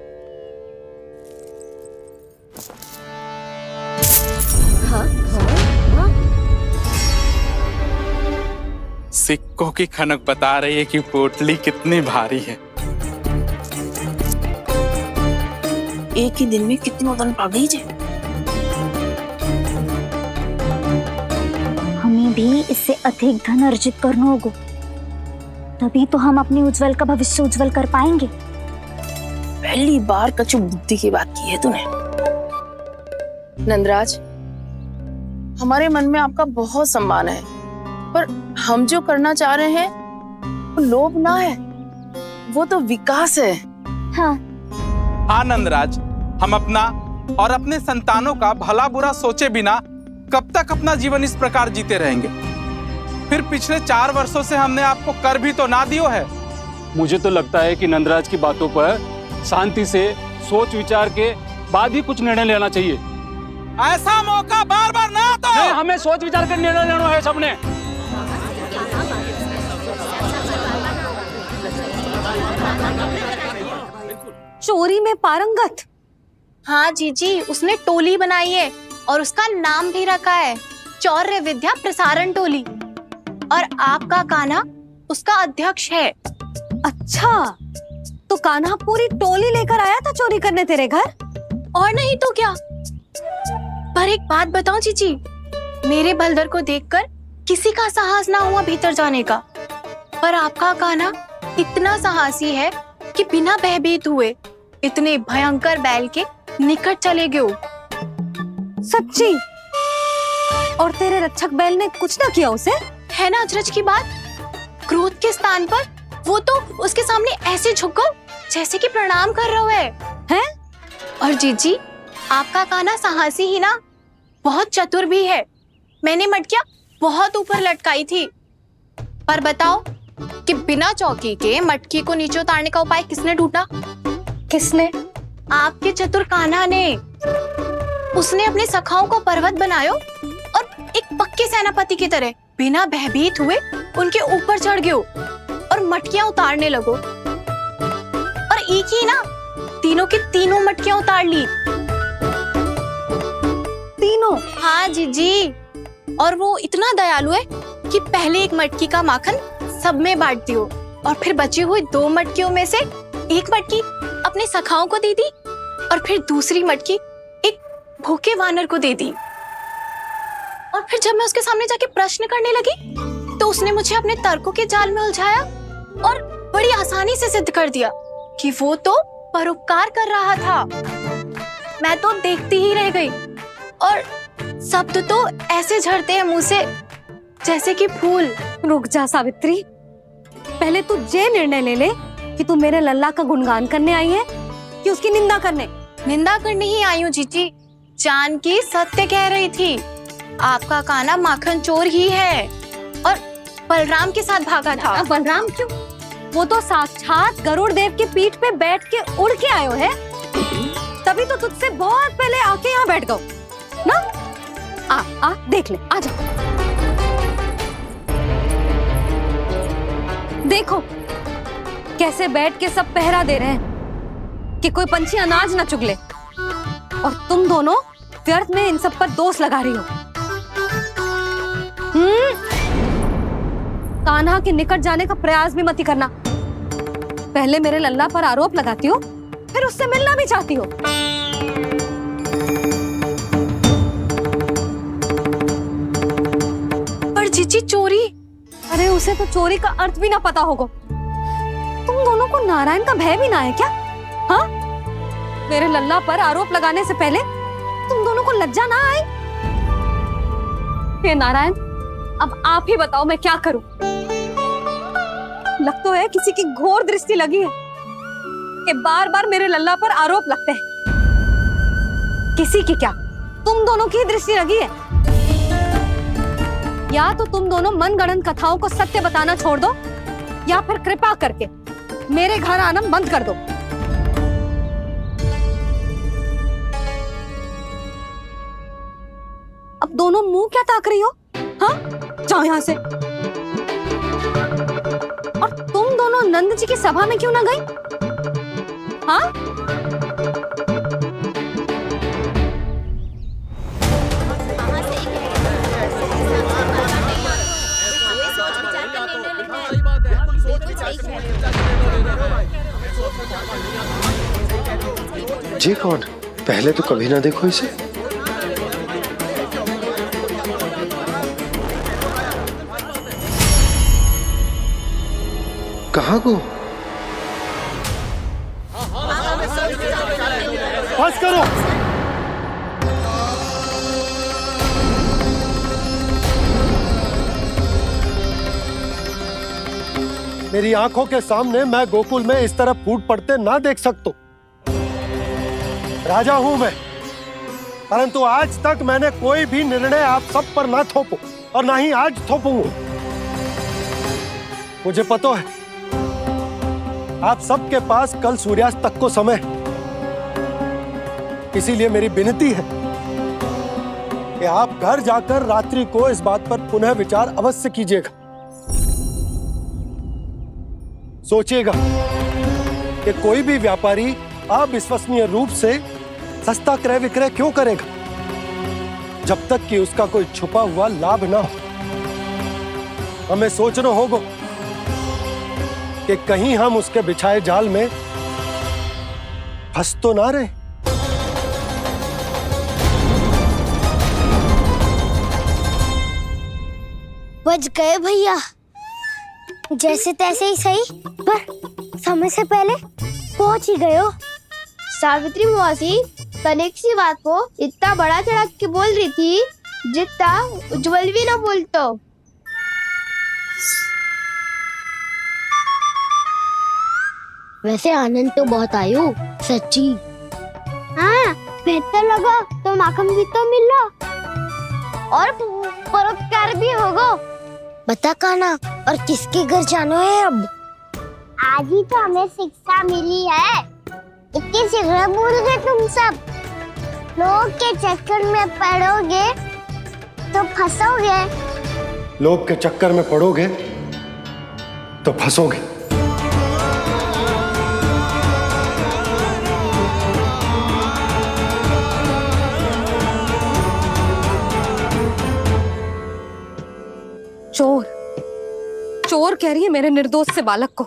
सिक्कों की खनक बता रही है कि पोटली कितनी भारी है। एक ही दिन में कितनों धन पा गई जे। हमें भी इससे अधिक धन अर्जित करना होगा, तभी तो हम अपने उज्जवल का भविष्य उज्जवल कर पाएंगे। पहली बार कछु बुद्धि की बात की है तूने। नंदराज, हमारे मन में आपका बहुत सम्मान है, पर हम जो करना चाह रहे हैं वो लोभ ना है, वो तो विकास है। हाँ नंदराज, हम अपना और अपने संतानों का भला बुरा सोचे बिना कब तक अपना जीवन इस प्रकार जीते रहेंगे? फिर पिछले 4 वर्षों से हमने आपको कर भी तो ना दियो है। मुझे तो लगता है कि नंदराज की बातों पर शांति से सोच विचार के बाद ही कुछ निर्णय लेना चाहिए। ऐसा मौका बार बार ना आता है। हमें सोच विचार कर निर्णय लेना है सबने। चोरी में पारंगत? हाँ जीजी, उसने टोली बनाई है और उसका नाम भी रखा है चौर्य विद्या प्रसारण टोली, और आपका कान्हा उसका अध्यक्ष है। अच्छा, तो कान्हा पूरी टोली लेकर आया था चोरी करने तेरे घर? और नहीं तो क्या। पर एक बात बताऊं जीजी, मेरे बलदर को देखकर किसी का साहस ना हुआ भीतर जाने का, पर आपका कान्हा इतना साहसी है कि बिना भयभीत हुए इतने भयंकर बैल के निकट चले गए। सच्ची? और तेरे रक्षक बैल ने कुछ ना किया उसे? है ना अचरज की बात। क्रोध के स्थान पर वो तो उसके सामने ऐसे झुको जैसे कि प्रणाम कर रहा है। और जीजी, आपका कान्हा साहसी ही ना, बहुत चतुर भी है। मैंने मटकियां बहुत ऊपर लटकाई थी, पर बताओ कि बिना चौकी के मटकी को नीचे उतारने का उपाय किसने ढूंढा? किसने? आपके चतुर कान्हा ने। उसने अपने सखाओं को पर्वत बनायो और एक पक्के सेनापति की तरह बिना भयभीत हुए उनके ऊपर चढ़ गयो और मटकियां उतारने लगो। और एक ही ना, तीनों की तीनों मटकियां उतार ली। तीनों? हाँ जीजी, और वो इतना दयालु है कि पहले एक मटकी का माखन सब में बांट दियो और फिर बची हुई 2 मटकियों में से एक मटकी अपने सखाओं को दे दी और फिर दूसरी मटकी एक भूखे वानर को दे दी। और फिर जब मैं उसके सामने जाके प्रश्न करने लगी तो उसने मुझे अपने तर्कों के जाल में उलझाया और बड़ी आसानी से सिद्ध कर दिया कि वो तो परोपकार कर रहा था। मैं तो देखती ही रह गई और शब्द तो ऐसे झड़ते हैं मुंह से जैसे कि फूल। रुक जा सावित्री, पहले तू ये निर्णय ले ले कि तू मेरे लल्ला का गुणगान करने आई है कि उसकी निंदा करने? निंदा करने ही आई हूँ जीजी। जानकी सत्य कह रही थी, आपका कान्हा माखन चोर ही है और बलराम के साथ भागा था। बलराम क्यों? वो तो साक्षात गरुड़ देव की पीठ पे बैठ के उड़ के आयो है, तभी तो तुझसे बहुत पहले आके यहाँ बैठ गओ ना। आ देख ले, आ जा। देखो कैसे बैठ के सब पहरा दे रहे हैं कि कोई पंछी अनाज ना चुगले, और तुम दोनों व्यर्थ में इन सब पर दोष लगा रही हो। कान्हा के निकट जाने का प्रयास भी मत करना। पहले मेरे लल्ला पर आरोप लगाती हो, फिर उससे मिलना भी चाहती हो। पर जीजी चोरी? अरे उसे तो चोरी का अर्थ भी ना पता होगा। तुम दोनों को नारायण का भय भी ना है क्या? हाँ, मेरे लल्ला पर आरोप लगाने से पहले तुम दोनों को लज्जा ना आए? हे नारायण, अब आप ही बताओ मैं क्या करूं। लग तो है किसी की घोर दृष्टि लगी है कि बार बार मेरे लल्ला पर आरोप लगते हैं। किसी की क्या, तुम दोनों की दृष्टि लगी है। या तो तुम दोनों मनगढ़ंत कथाओं को सत्य बताना छोड़ दो, या फिर कृपा करके मेरे घर आना बंद कर दो। अब दोनों मुंह क्या ताक रही हो? हाँ, जाओ यहां से। और तुम दोनों नंद जी की सभा में क्यों ना गई? हाँ, ये कौन? पहले तो कभी ना देखो इसे। कहाँ को? बस करो। मेरी आंखों के सामने मैं गोकुल में इस तरह फूट पड़ते ना देख सकता। राजा हूं मैं, परंतु आज तक मैंने कोई भी निर्णय आप सब पर ना थोपो और ना ही आज थोपूंगा। मुझे पता है आप सबके पास कल सूर्यास्त तक को समय, इसीलिए मेरी विनती है कि आप घर जाकर रात्रि को इस बात पर पुनः विचार अवश्य कीजिएगा। सोचिएगा कि कोई भी व्यापारी अविश्वसनीय रूप से सस्ता क्रय विक्रय क्यों करेगा जब तक कि उसका कोई छुपा हुआ लाभ ना हो। हमें सोचना होगा कि कहीं हम उसके बिछाए जाल में फंस तो ना रहे। बच गए भैया, जैसे तैसे ही सही, पर समय से पहले पहुंच ही गए हो। सावित्री मौसी तनिक सी बात को इतना बड़ा चढ़ा के बोल रही थी जितना उज्जवल भी ना बोलतो। वैसे आनंद तो बहुत आयो, सच्ची। हाँ, बेहतर लगा तो माखन भी तो मिला और परोपकार भी होगा। बता काना, और किसके घर जाना है अब? आज ही तो हमें शिक्षा मिली है, इतनी शीघ्र भूल गए तुम सब। लोग के चक्कर में पड़ोगे तो फंसोगे। लोग के चक्कर में पड़ोगे तो फंसोगे। चोर चोर कह रही है मेरे निर्दोष से बालक को।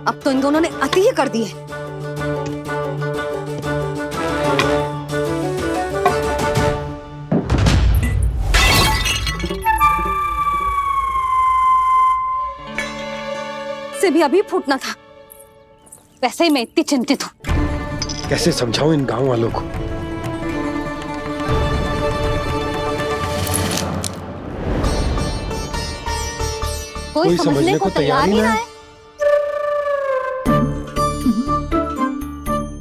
अब तो इन दोनों ने अति ही कर दी है। से भी अभी फूटना था। वैसे ही मैं इतनी चिंतित हूं। कैसे समझाऊं इन गांव वालों को? कोई समझने को तैयार ही ना है।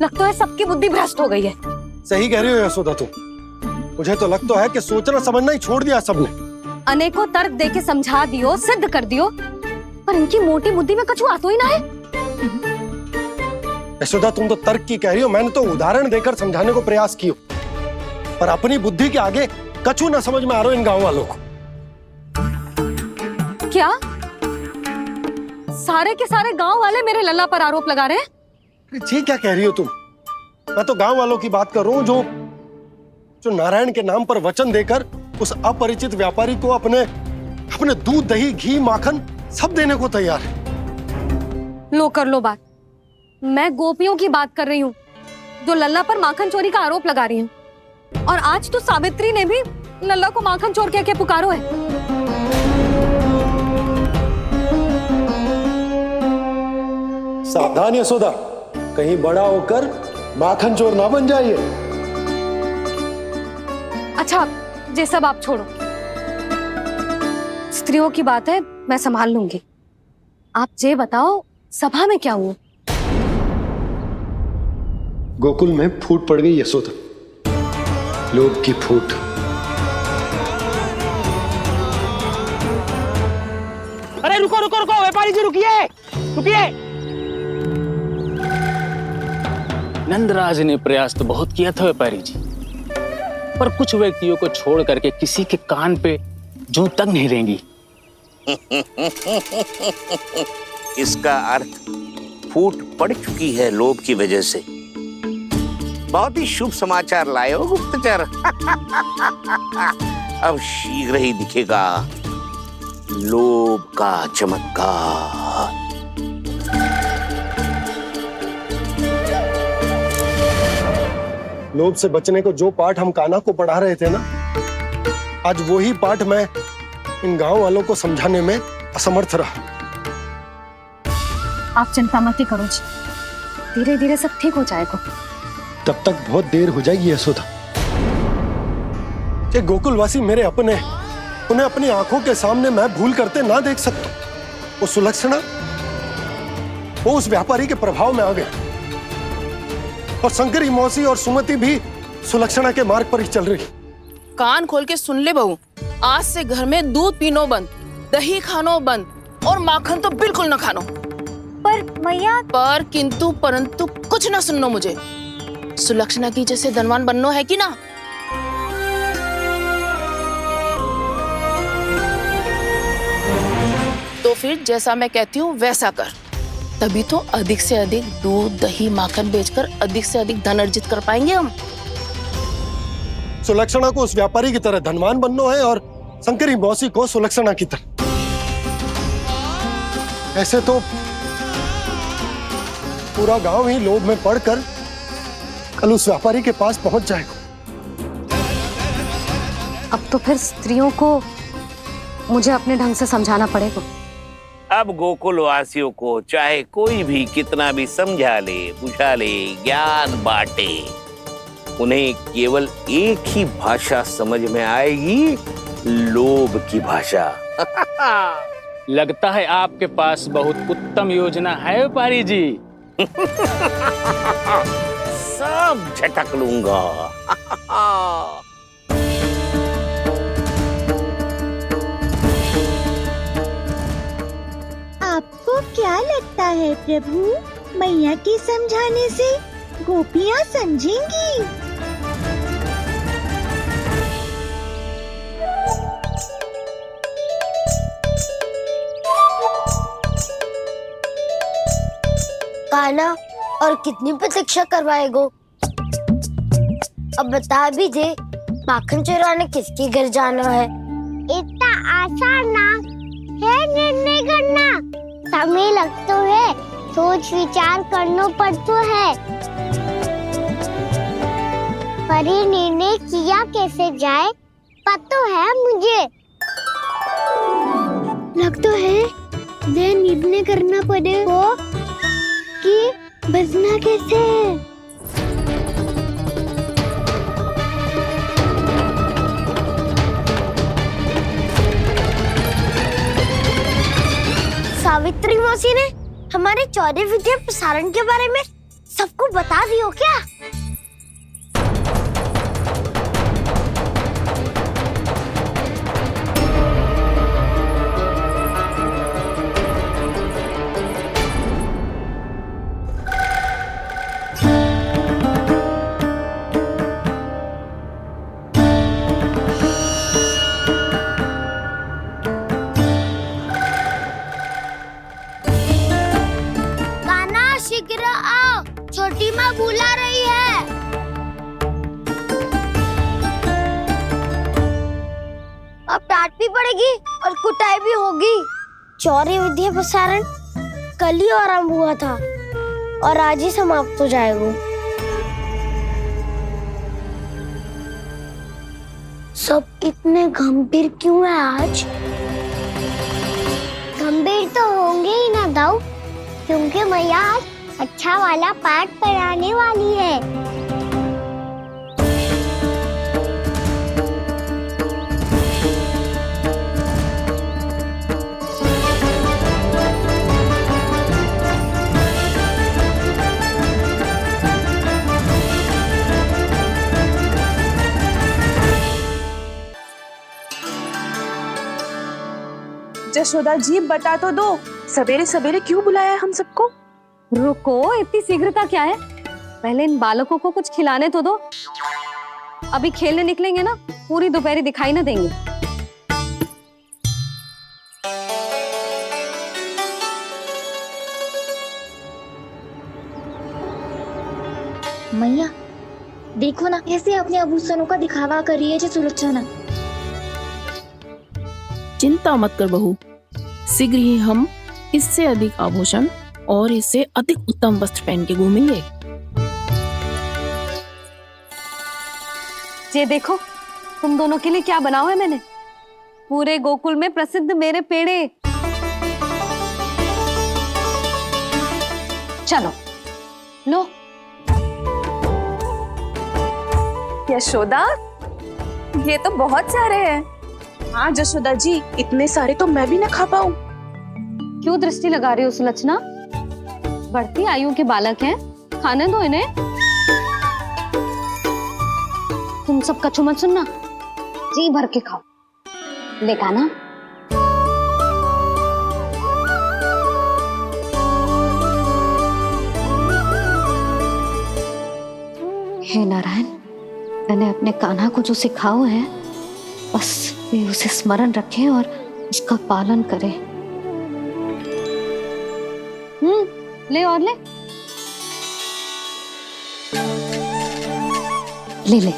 लगता है सबकी बुद्धि भ्रष्ट हो गई है। सही कह रही हो यशोदा तुम। मुझे तो लगता है कि सोचना समझना ही छोड़ दिया सबने। अनेकों तर्क देके समझा दियो, सिद्ध कर दियो, पर इनकी मोटी बुद्धि में कछु आता ही ना है। यशोदा तुम तो तर्क की कह रही हो, मैंने तो उदाहरण देकर समझाने को प्रयास किया, पर अपनी बुद्धि के आगे कछु ना समझ में आ रहा इन गांव वालों को। क्या सारे के सारे गांव वाले मेरे लल्ला पर आरोप लगा रहे हैं? जी क्या कह रही हो तुम? मैं तो गांव वालों की बात कर रहा हूँ जो नारायण के नाम पर वचन देकर उस अपरिचित व्यापारी को अपने दूध दही घी माखन सब देने को तैयार है। लो कर लो बात। मैं गोपियों की बात कर रही हूँ जो लल्ला पर माखन चोरी का आरोप लगा रही हूँ। और आज तो सावित्री ने भी लल्ला को माखन चोर कह के पुकारो है। सावधान यशोदा, कहीं बड़ा होकर माखन चोर ना बन जाइए। अच्छा, ये सब आप छोड़ो। स्त्रियों की बात है, मैं संभाल लूंगी। आप ये बताओ सभा में क्या हुआ? गोकुल में फूट पड़ गई यशोदा, लोभ की फूट। अरे रुको रुको रुको, व्यापारी जी रुकिए रुकिए। नंदराज ने प्रयास तो बहुत किया था व्यापारी जी, पर कुछ व्यक्तियों को छोड़ करके किसी के कान पे जूं तक नहीं रेंगी। इसका अर्थ फूट पड़ चुकी है लोभ की वजह से। बहुत ही शुभ समाचार लाए हो गुप्तचर। अब शीघ्र ही दिखेगा लोभ का चमत्कार। लोभ से बचने को जो पाठ हम कान्हा को पढ़ा रहे थे ना, आज वही पाठ मैं इन गांव वालों को समझाने में असमर्थ रहा। आप चिंता मत करो जी, धीरे धीरे सब ठीक हो जाएगा। तब तक बहुत देर हो जाएगी यशोदा। ये गोकुलवासी मेरे अपने, उन्हें अपनी आंखों के सामने मैं भूल करते ना देख सकता। वो सुलक्षणा, वो उस व्यापारी के प्रभाव में आ गए, और शंकरी मौसी और सुमति भी सुलक्षणा के मार्ग पर ही चल रही। कान खोल के सुन ले बहू, आज से घर में दूध पीनो बंद, दही खानो बंद और माखन तो बिल्कुल न खानो। पर मैया, पर किंतु परंतु कुछ ना सुननो मुझे। सुलक्षणा की जैसे धनवान बननो है कि ना? तो फिर जैसा मैं कहती हूँ वैसा कर, तभी तो अधिक से अधिक दूध दही माखन बेचकर अधिक से अधिक धन अर्जित कर पाएंगे हम। सुलक्षणा को उस व्यापारी की तरह धनवान बनना है और शंकरी मौसी को सुलक्षणा की तरह। ऐसे तो पूरा गांव ही लोभ में पड़कर कल उस व्यापारी के पास पहुंच जाएगा। अब तो फिर स्त्रियों को मुझे अपने ढंग से समझाना पड़ेगा। अब गोकुल वासियों को चाहे कोई भी कितना भी समझा ले, बुझा ले, ज्ञान बांटे, उन्हें केवल एक ही भाषा समझ में आएगी, लोभ की भाषा। लगता है आपके पास बहुत उत्तम योजना है व्यापारी जी। सब झटक लूंगा। आपको क्या लगता है प्रभु, मैया के समझाने से गोपियाँ समझेंगी? कान्हा, और कितनी प्रतीक्षा करवाएगो? अब बता भी दे, माखन चुराने किसके घर जाना है? इतना आसान ना है निर्णय करना, समय लगता है, सोच विचार करना पड़ता है। पर ये निर्णय किया कैसे जाए पता है मुझे। लगता है ये निर्णय करना पड़ेगा कि बचना कैसे है। सावित्री मौसी ने हमारे चौदह विद्या प्रसारण के बारे में सबको बता दियो क्या? शीघ्र आओ, छोटी माँ बुला रही है। अब डांट भी पड़ेगी और कुटाई भी होगी। चौर्य विद्या प्रसारण कल ही आरंभ हुआ था और आज ही समाप्त हो जाएगा। सब इतने गंभीर क्यों है आज? गंभीर तो होंगे ही ना दाऊ, क्योंकि मैया आज अच्छा वाला पाठ पढ़ाने वाली है। जशोदा जी बता तो दो, सवेरे सवेरे क्यों बुलाया हम सबको? रुको, इतनी शीघ्रता क्या है? पहले इन बालकों को कुछ खिलाने तो दो। अभी खेलने निकलेंगे ना, पूरी दोपहरी दिखाई ना देंगे। मैया देखो ना, कैसे अपने आभूषणों का दिखावा कर रही है सुलक्षणा। चिंता मत कर बहू, शीघ्र ही हम इससे अधिक आभूषण और इससे अधिक उत्तम वस्त्र पहन के घूमेंगे। ये देखो तुम दोनों के लिए क्या बनाओ है मैंने। पूरे गोकुल में प्रसिद्ध मेरे पेड़े। चलो लो। यशोदा, ये तो बहुत सारे हैं। हाँ जशोदा जी, इतने सारे तो मैं भी ना खा पाऊं। क्यों दृष्टि लगा रही हो सुलक्षणा? बढ़ती आयु के बालक हैं, खाने दो इन्हें। तुम सब कछु मत सुनना, जी भर के खाओ। लेगा ना? हे नारायण, मैंने अपने कान्हा को जो सिखाओ है, बस वे उसे स्मरण रखें और उसका पालन करें। ले और ले ले ले।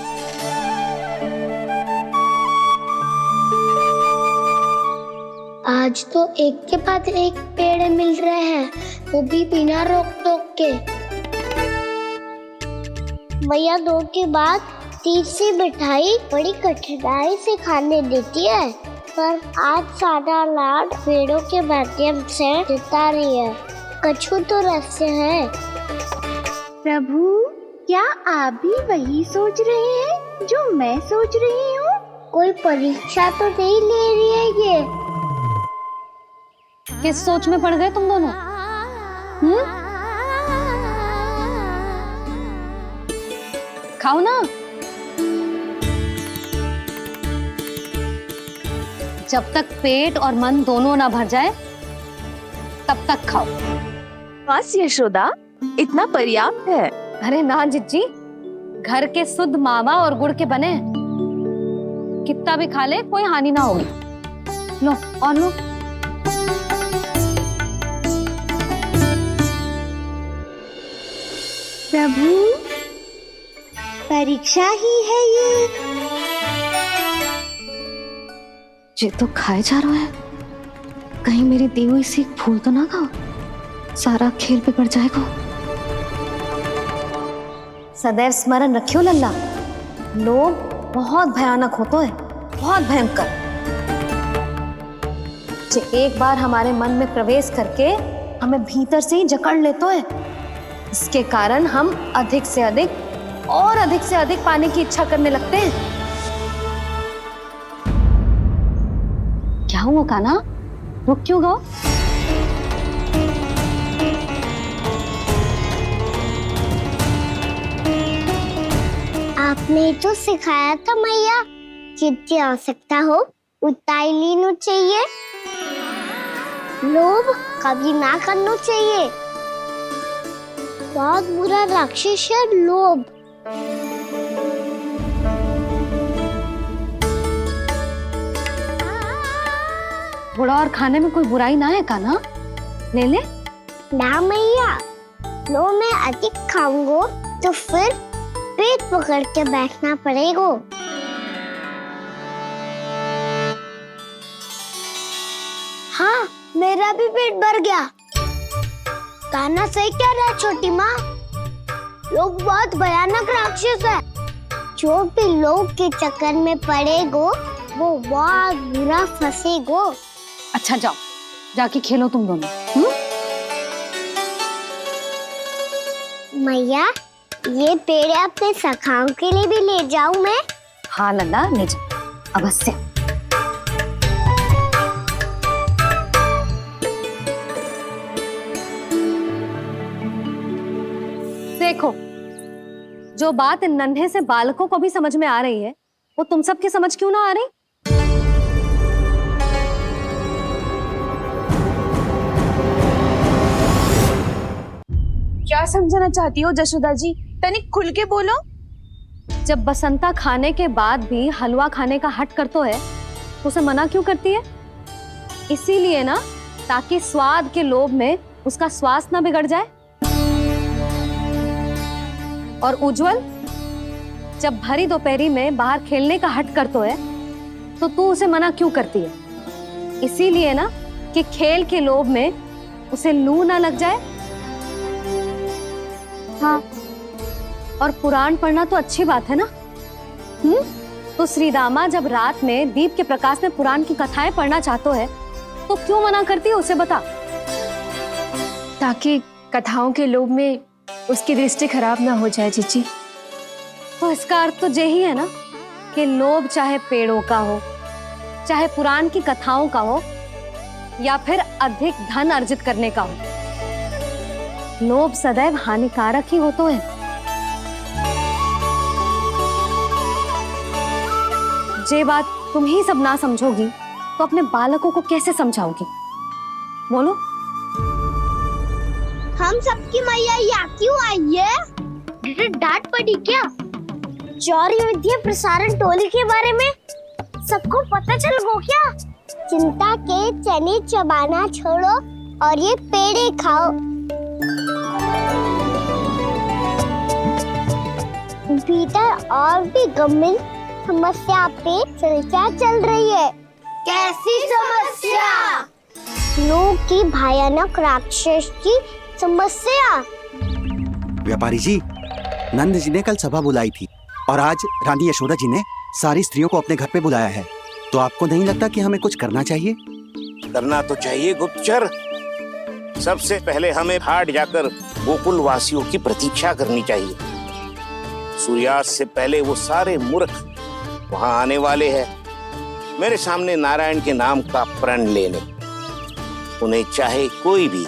आज तो एक के बाद एक पेड़ मिल रहे हैं, वो भी बिना रोक टोक के। मैया 2 के बाद तीसरी मिठाई बड़ी कठिनाई से खाने देती है, पर आज सादा लाड पेड़ों के माध्यम से जिता रही है। कछु तो रहस्य है। प्रभु, क्या आप भी वही सोच रहे हैं जो मैं सोच रही हूँ? कोई परीक्षा तो नहीं ले रही है ये? किस सोच में पड़ गए तुम दोनों? खाओ ना। जब तक पेट और मन दोनों ना भर जाए तब तक खाओ। बस यशोदा, इतना पर्याप्त है। अरे ना जिज्जी, घर के शुद्ध मावा और गुड़ के बने, कितना भी खा ले कोई हानि ना होगी। लो और लो। प्रभु, परीक्षा ही है ये तो खाए जा रहा है, कहीं मेरी दी हुई सीख भूल तो ना खाओ, सारा खेल बिगड़ जाएगा। सदैव स्मरण रखियो लल्ला, लोभ बहुत भयानक होता है, बहुत भयंकर। जो एक बार हमारे मन में प्रवेश करके हमें भीतर से ही जकड़ लेता है, इसके कारण हम अधिक से अधिक और अधिक से अधिक पाने की इच्छा करने लगते हैं। क्या हुआ कान्हा, रुक क्यों गए? आपने तो सिखाया था मैया, जितनी आवश्यकता हो उतना ही लेना चाहिए, लोभ कभी ना करना चाहिए। बहुत बुरा राक्षस है लोभ। बुरा और खाने में कोई बुराई ना है कान्हा, ले ले। ना मैया, लो मैं अधिक खाऊंगा तो फिर पेट पकड़ के बैठना पड़ेगा। हाँ, मेरा भी पेट भर गया। कान्हा सही कह रहा है छोटी माँ, लोग बहुत भयानक राक्षस है। जो भी लोग के चक्कर में पड़ेगो वो बहुत बुरा फंसेगो। अच्छा जाओ, जाके खेलो तुम दोनों। मैया, ये पेड़ अपने सखाओं के लिए भी ले जाऊं मैं? हाँ लल्ला, ले जाओ अवश्य। देखो, जो बात इन नन्हे से बालकों को भी समझ में आ रही है, वो तुम सबके समझ क्यों ना आ रही? क्या समझाना चाहती हो जशोदा जी? तनिक खुल के बोलो। जब बसंता खाने के बाद भी हलवा खाने का हट करतो है, तो उसे मना क्यों करती है? इसीलिए ना, ताकि स्वाद के लोभ में उसका स्वास्थ्य ना बिगड़ जाए। और उज्जवल, जब भरी दोपहरी में बाहर खेलने का हट करतो है, तो तू उसे मना क्यों करती है? इसीलिए ना, कि खेल के लोभ में उसे लू ना लग जाए। हाँ, और पुराण पढ़ना तो अच्छी बात है ना, तो श्रीदामा जब रात में दीप के प्रकाश में पुराण की कथाएं पढ़ना चाहते है तो क्यों मना करती है उसे बता। ताकि कथाओं के लोभ में उसकी दृष्टि खराब ना हो जाए जीजी। तो इसका अर्थ तो यही है ना कि लोभ चाहे पेड़ों का हो, चाहे पुराण की कथाओं का हो, या फिर अधिक धन अर्जित करने का हो, लोभ सदैव हानिकारक ही होता है। जे बात तुम ही सब ना समझोगी तो अपने बालकों को कैसे समझाओगी? बोलो। हम सबकी मैया यहाँ क्यों आई है? डांट पड़ी क्या? चौरी विद्या प्रसारण टोली के बारे में सबको पता चल गो क्या? चिंता के चने चबाना छोड़ो और ये पेड़े खाओ। भीतर और भी गंभीर समस्या पे चर्चा चल रही है। कैसी समस्या? लोग की भयानक राक्षस की समस्या। व्यापारी जी, नंद जी ने कल सभा बुलाई थी और आज रानी यशोदा जी ने सारी स्त्रियों को अपने घर पे बुलाया है। तो आपको नहीं लगता कि हमें कुछ करना चाहिए? करना तो चाहिए गुप्तचर। सबसे पहले हमें हाट जाकर गोकुल वासियों की प्रतीक्षा करनी चाहिए। सूर्यास्त से पहले वो सारे मूर्ख वहां आने वाले हैं, मेरे सामने नारायण के नाम का प्रण लेने। उन्हें चाहे कोई भी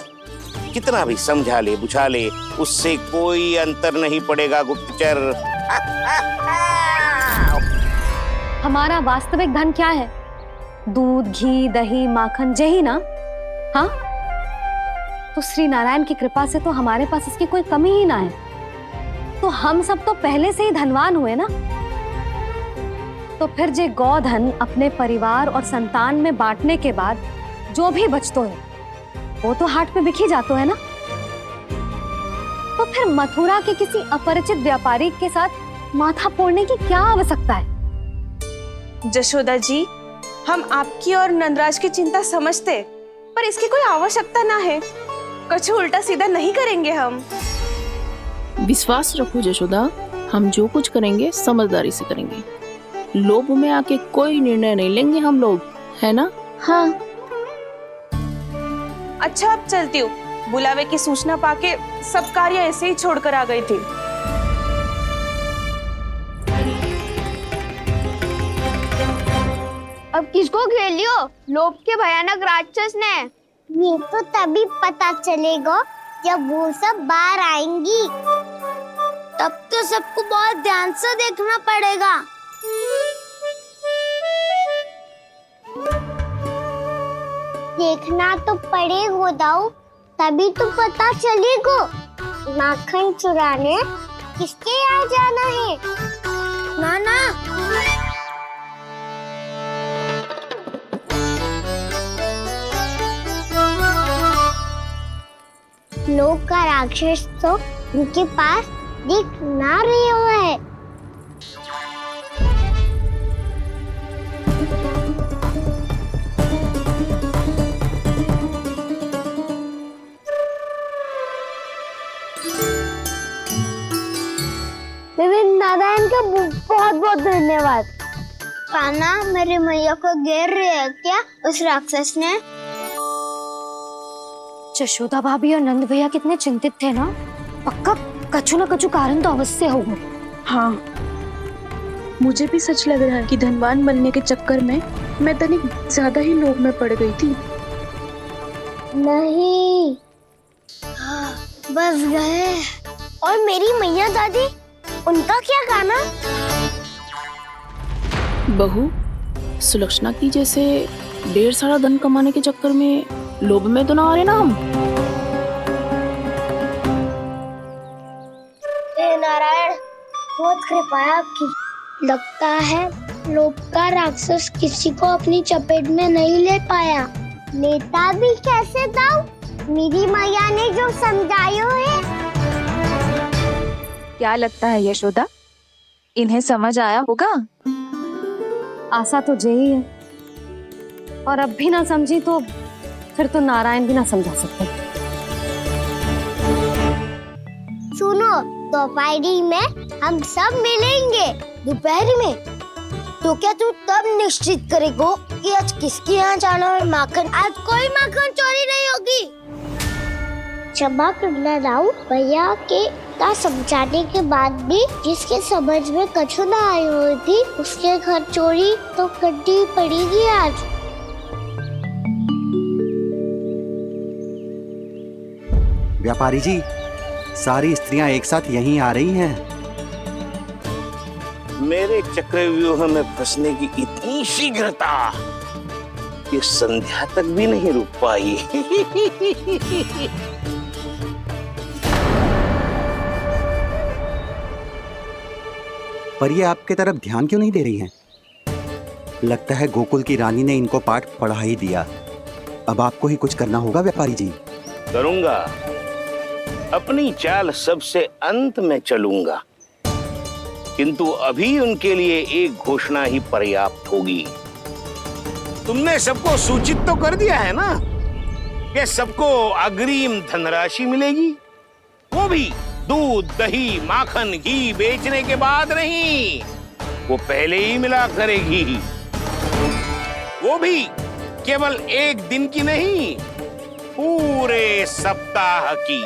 कितना भी समझा ले बुझा ले, उससे कोई अंतर नहीं पड़ेगा गुप्तचर। हमारा वास्तविक धन क्या है? दूध, घी, दही, माखन, यही ना? हाँ, तो श्री नारायण की कृपा से तो हमारे पास इसकी कोई कमी ही ना है। तो हम सब तो पहले से ही धनवान हुए ना। तो फिर जे गोधन अपने परिवार और संतान में बांटने के बाद जो भी बचतो है वो तो हाट पे बिखी जातो है ना। तो फिर मथुरा के किसी अपरिचित व्यापारी के साथ माथा फोड़ने की क्या आवश्यकता है? जशोदा जी, हम आपकी और नंदराज की चिंता समझते, पर इसकी कोई आवश्यकता ना है। कुछ उल्टा सीधा नहीं करेंगे हम। विश्वास रखो जशोदा, हम जो कुछ करेंगे समझदारी से करेंगे। लोभ में आके कोई निर्णय नहीं लेंगे हम लोग, है ना? हाँ। अच्छा, अब चलती हूँ। बुलावे की सूचना पाके सब कार्य ऐसे ही छोड़कर आ गई थी। अब किसको घेर लियो? लोभ के भयानक राक्षस ने। ये तो तभी पता चलेगा जब वो सब बाहर आएंगी। तब तो सबको बहुत ध्यान से देखना पड़ेगा। देखना तो पड़ेगा दाऊ, तभी तो पता चलेगा माखन चुराने किसके यहाँ जाना है। नाना, लोग का राक्षस तो उनके पास दिख ना रही हुआ है। नारायण का बहुत बहुत धन्यवाद। कान्हा, मेरी मैया को घेर रहे है क्या उस राक्षस ने? यशोदा भाभी और नंद भैया कितने चिंतित थे ना। पक्का कछु न कछु कारण तो अवश्य होगा। हाँ, मुझे भी सच लग रहा है कि धनवान बनने के चक्कर में मैं तनिक ज्यादा ही लोभ में पड़ गई थी। नहीं, बस गए। और मेरी मैया दादी, उनका क्या गाना? बहू, सुलक्षणा की जैसे ढेर सारा धन कमाने के चक्कर में लोभ में तो ना आ रहे ना हम। हे नारायण, बहुत कृपा है आपकी। लगता है लोभ का राक्षस किसी को अपनी चपेट में नहीं ले पाया। लेता भी कैसे दाऊ? मेरी मैया ने जो समझायो है। क्या लगता है यशोदा, इन्हें समझ आया होगा? आशा तो यही है, और अब भी ना समझी तो फिर तो नारायण भी ना समझा सकते। सुनो, दोपहरी में हम सब मिलेंगे। दोपहर में? तो क्या तू तब निश्चित करेगो कि आज किसके यहाँ जाना है माखन? आज कोई माखन चोरी नहीं होगी। क्षमा करना राव, भैया के का समझाने के बाद भी जिसके समझ में कछु ना आई हुई थी उसके घर चोरी तो करनी पड़ेगी आज। व्यापारी जी, सारी स्त्रियां एक साथ यहीं आ रही हैं। मेरे चक्रव्यूह में फंसने की इतनी शीघ्रता कि संध्या तक भी नहीं रुक पाई। पर ये आपके तरफ ध्यान क्यों नहीं दे रही हैं? लगता है गोकुल की रानी ने इनको पाठ पढ़ा ही दिया। अब आपको ही कुछ करना होगा व्यापारी जी। करूंगा, अपनी चाल सबसे अंत में चलूंगा, किंतु अभी उनके लिए एक घोषणा ही पर्याप्त होगी। तुमने सबको सूचित तो कर दिया है ना कि सबको अग्रिम धनराशि मिलेगी, वो भी दूध, दही, माखन, घी बेचने के बाद नहीं, वो पहले ही मिला करेगी। वो भी केवल एक दिन की नहीं, पूरे सप्ताह की।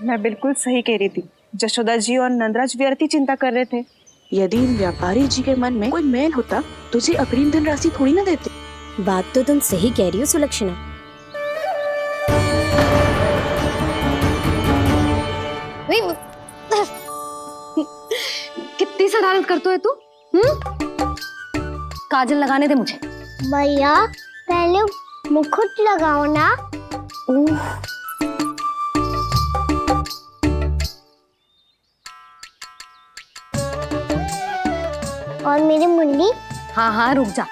मैं बिल्कुल सही कह रही थी। जशोदा जी और नंदराज व्यर्थ ही चिंता कर रहे थे। यदि इन व्यापारी जी के मन में कोई मैल होता तुझे अग्रिम धनराशि थोड़ी ना देते। बात तो तुम सही कह रही हो सुलक्षणा। कितनी शरारत करते है तू? काजल लगाने दे मुझे। भैया पहले मुकुट लगाओ ना। और मेरी मुन्नी? हाँ हाँ रुक जा।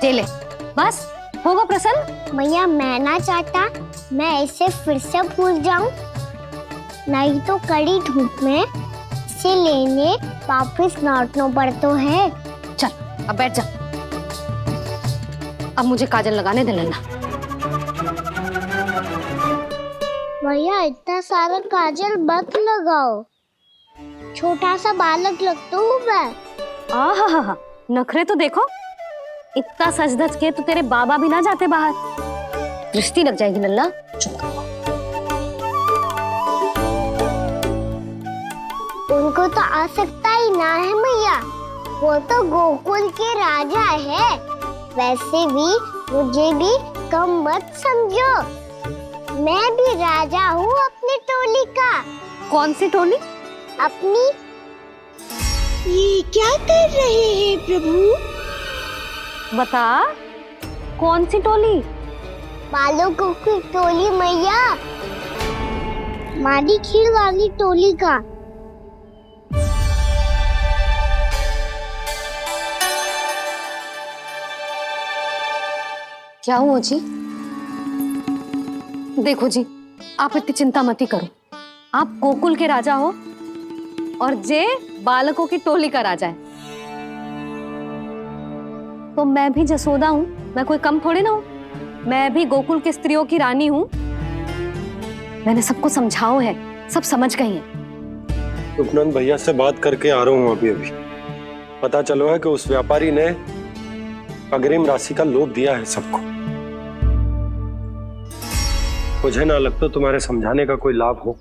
ले बस होगा प्रसन्न। भैया मैं ना चाहता मैं ऐसे फिर से भूल जाऊं, नहीं तो कड़ी धूप में इसे लेने वापस लौटना पड़ता है। चल अब बैठ जा। अब मुझे काजल लगाने दे लेना। भैया इतना सारा काजल मत लगाओ, छोटा सा बालक लगता हूँ मैं। आहा, नखरे तो देखो। इतना सज धज के तो तेरे बाबा भी ना जाते बाहर, दृष्टि लग जाएगी नल्ला। उनको तो आ सकता ही ना है भैया, वो तो गोकुल के राजा है। वैसे भी मुझे भी कम मत समझो, मैं भी राजा हूँ अपनी टोली का। कौन सी टोली? अपनी। ये क्या कर रहे हैं प्रभु? बता, कौन सी टोली? बालकों की टोली मैया, मारी खीर वाली टोली का। क्या हुआ जी? देखो जी, आप इतनी चिंता मत ही करो। आप गोकुल के राजा हो और जे बालकों की टोली का राजा है, तो मैं भी जसोदा हूँ, मैं कोई कम थोड़ी ना हूँ। मैं भी गोकुल की स्त्रियों की रानी हूँ। मैंने सबको समझाओ है, सब समझ गई हैं। उपनंद भैया से बात करके आ रहा हूँ अभी। पता चलो है कि उस व्यापारी ने अग्रिम राशि का लोभ दिया है सबको। मुझे ना लगता तुम्हारे समझाने का कोई लाभ हो।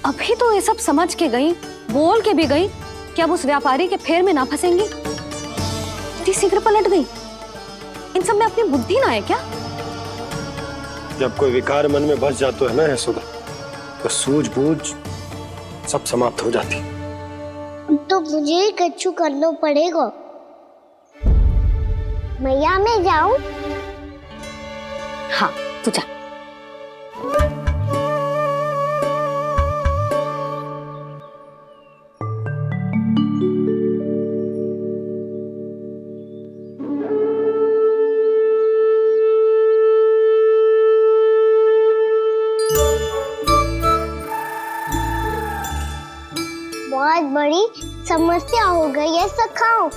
अभी तो ये सब समझ के गई, बोल के भी गई कि अब उस व्यापारी के फेर में ना फंसेंगी। इतनी शीघ्र पलट गई। इन सब में अपनी बुद्धि ना है क्या? जब कोई विकार मन में बस जाता है ना यशोदा, तो सूझबूझ सब समाप्त हो जाती। तो मुझे ही कच्चू करना पड़ेगा। मैया मैं जाऊं? हाँ तू जा। बहुत बड़ी समस्या हो गई है सखाओ।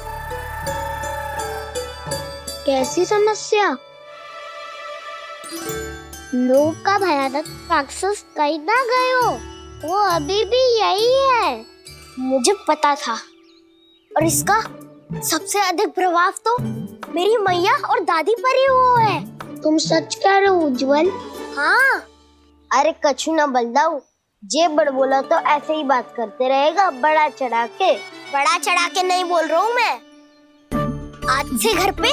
कैसी समस्या? लोभ का भयानक राक्षस कहीं ना गए हो, वो अभी भी यही है। मुझे पता था, और इसका सबसे अधिक प्रभाव तो मेरी मैया और दादी पर ही हुआ है। तुम सच कह रहे हो उज्जवल? हाँ। अरे कछु ना बलदाऊ, जे बड़ बोला तो ऐसे ही बात करते रहेगा, बड़ा चढ़ा के। बड़ा चढ़ा के नहीं बोल रहा हूँ मैं। आज से घर पे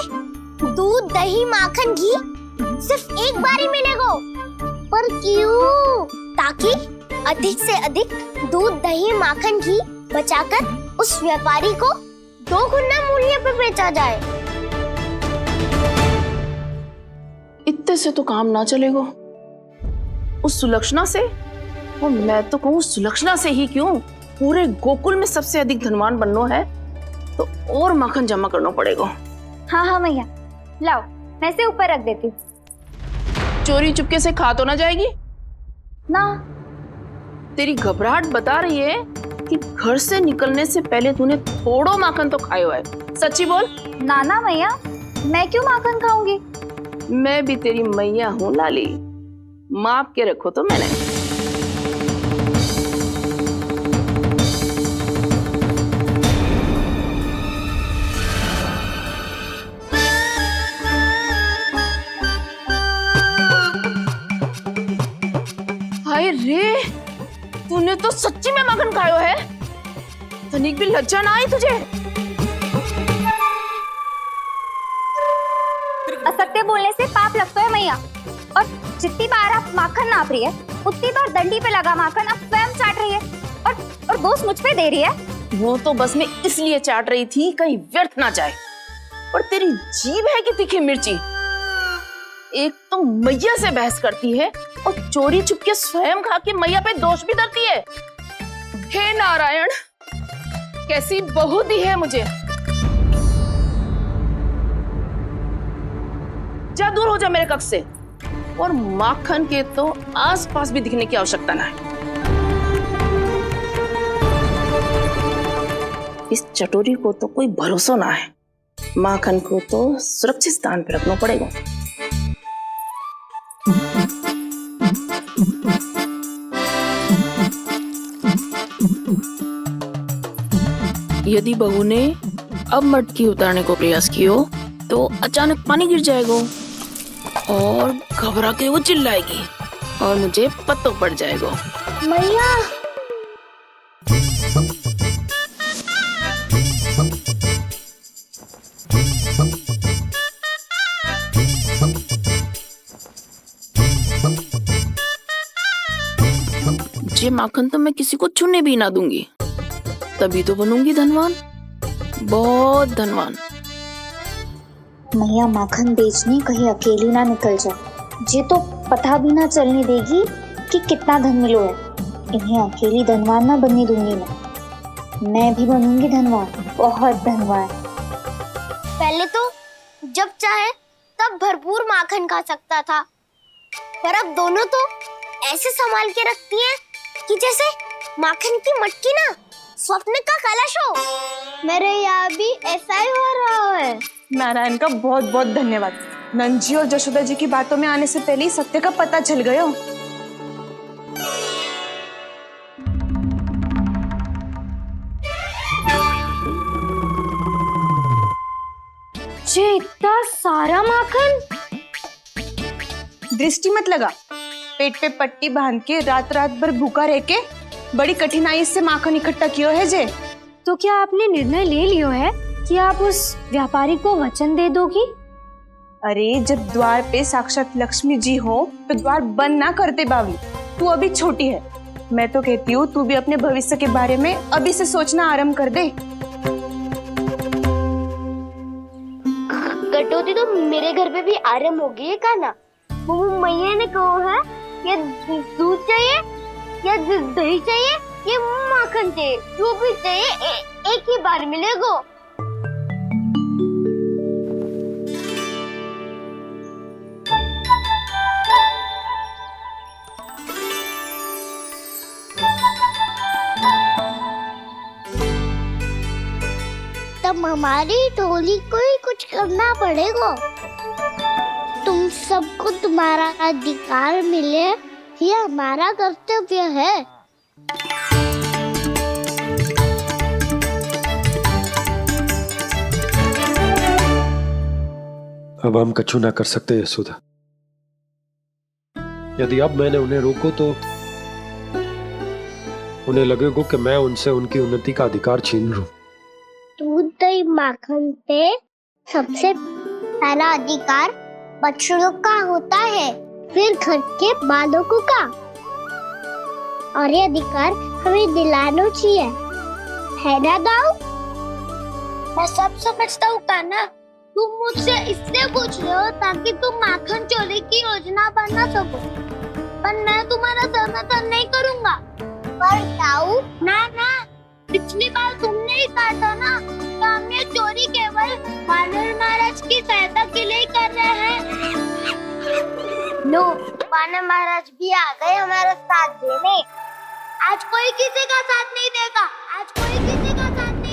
दूध, दही, माखन, घी सिर्फ एक बार ही मिलेगा। पर क्यों? ताकि अधिक से अधिक दूध, दही, माखन, घी बचाकर उस व्यापारी को 2 गुना मूल्य पे बेचा जाए। इतने से तो काम ना चलेगा। उस सुलक्षणा से, और मैं तो कहूँ सुलक्षणा से ही क्यों, पूरे गोकुल में सबसे अधिक धनवान बनना है तो और माखन जमा करना पड़ेगा। हाँ हाँ मैया, लाओ मैं इसे ऊपर रख देती हूँ। चोरी चुपके से खा तो ना जाएगी ना? तेरी घबराहट बता रही है कि घर से निकलने से पहले तूने थोड़ो माखन तो खाया है। सच्ची बोल। ना ना मैया, मैं क्यों माखन खाऊंगी? मैं भी तेरी मैया हूँ लाली, माप के रखो तो मैंने। हाय रे, तूने तो सच्ची में माखन खायो है। तनिक भी लज्जा ना आई तुझे? असत्य बोलने से पाप लगता है मैया, और जितनी बार आप माखन नाप रही है उतनी बार डंडी पे लगा माखन आप स्वयं चाट रही है, और दोष मुझ पे दे रही है। वो तो बस मैं इसलिए चाट रही थी कहीं व्यर्थ ना जाए। और तेरी जीभ है कि तीखी मिर्ची। एक तो मैया से बहस करती है और चोरी चुपके स्वयं खा के मैया पे दोष भी धरती है। हे नारायण, कैसी बहू दी है मुझे। जा, दूर हो जा मेरे कक्ष से। और माखन के तो आसपास भी दिखने की आवश्यकता ना है। इस चटोरी को तो कोई भरोसा ना है। माखन को तो सुरक्षित स्थान पर रखना पड़ेगा। यदि बहू ने अब मटकी उतारने को प्रयास किया तो अचानक पानी गिर जाएगा और घबरा के वो चिल्लाएगी और मुझे पता पड़ जाएगा। मैया, ये माखन तो मैं किसी को छूने भी ना दूंगी, तभी तो बनूंगी धनवान, बहुत धनवान। मैया माखन बेचने कहीं अकेली ना निकल जाए। ये तो पता भी ना चलने देगी कि कितना धन मिलो है। इन्हें अकेली धनवान ना बनने दूंगी मैं भी बनूंगी धनवान, बहुत धनवान। पहले तो जब चाहे तब भरपूर माखन खा सकता था, पर अब दोनों तो ऐसे संभाल के रखती हैं कि जैसे माखन की मटकी ना स्वप्न का कलश हो। मेरे यहाँ भी ऐसा ही हो रहा है। नारायण का बहुत बहुत धन्यवाद। नंद जी और जशोदा जी की बातों में आने से पहले ही सत्य का पता चल गया। ये इतना सारा माखन? दृष्टि मत लगा। पेट पे पट्टी बांध के रात रात भर भूखा रह के बड़ी कठिनाई से माखन इकट्ठा किया है जे। तो क्या आपने निर्णय ले लियो है कि आप उस व्यापारी को वचन दे दोगी? अरे जब द्वार पे साक्षात लक्ष्मी जी हो तो द्वार बंद ना करते बावली। तू अभी छोटी है। मैं तो कहती हूँ तू भी अपने भविष्य के बारे में अभी से सोचना आरंभ कर दे। कटौती तो मेरे घर पे भी आरंभ हो गई है का ना। वो मैया ने कहा है या दूध चाहिए या दही चाहिए या माखन चाहिए, जो भी चाहिए एक ही बार मिलेगा। तब हमारी टोली को ही कुछ करना पड़ेगा। तुम सबको तुम्हारा अधिकार मिले, ये हमारा कर्तव्य है। अब हम कछु ना कर सकते यशोदा। यदि अब मैंने उन्हें रोको तो उन्हें लगेगा कि मैं उनसे उनकी उन्नति का अधिकार छीन लूं। दूध दही माखन पे सबसे पहला अधिकार बछड़ों का होता है, फिर घर के बालकों का, और ये अधिकार हमें दिलाना चाहिए, है ना दाऊ? मैं सब समझता हूँ कान्हा, तुम मुझसे इसलिए पूछ रहे हो ताकि तुम माखन चोरी की योजना बना सको, पर मैं तुम्हारा समर्थन नहीं करूँगा। पर दाऊ, ना, पिछली बार तुमने ही कहा था ना कि हम ये चोरी केवल वानर महाराज की सहायता के लिए कर रहे हैं। लो, वानर महाराज भी आ गए हमारा साथ देने। आज कोई किसी का साथ नहीं देगा, आज कोई किसी का साथ नहीं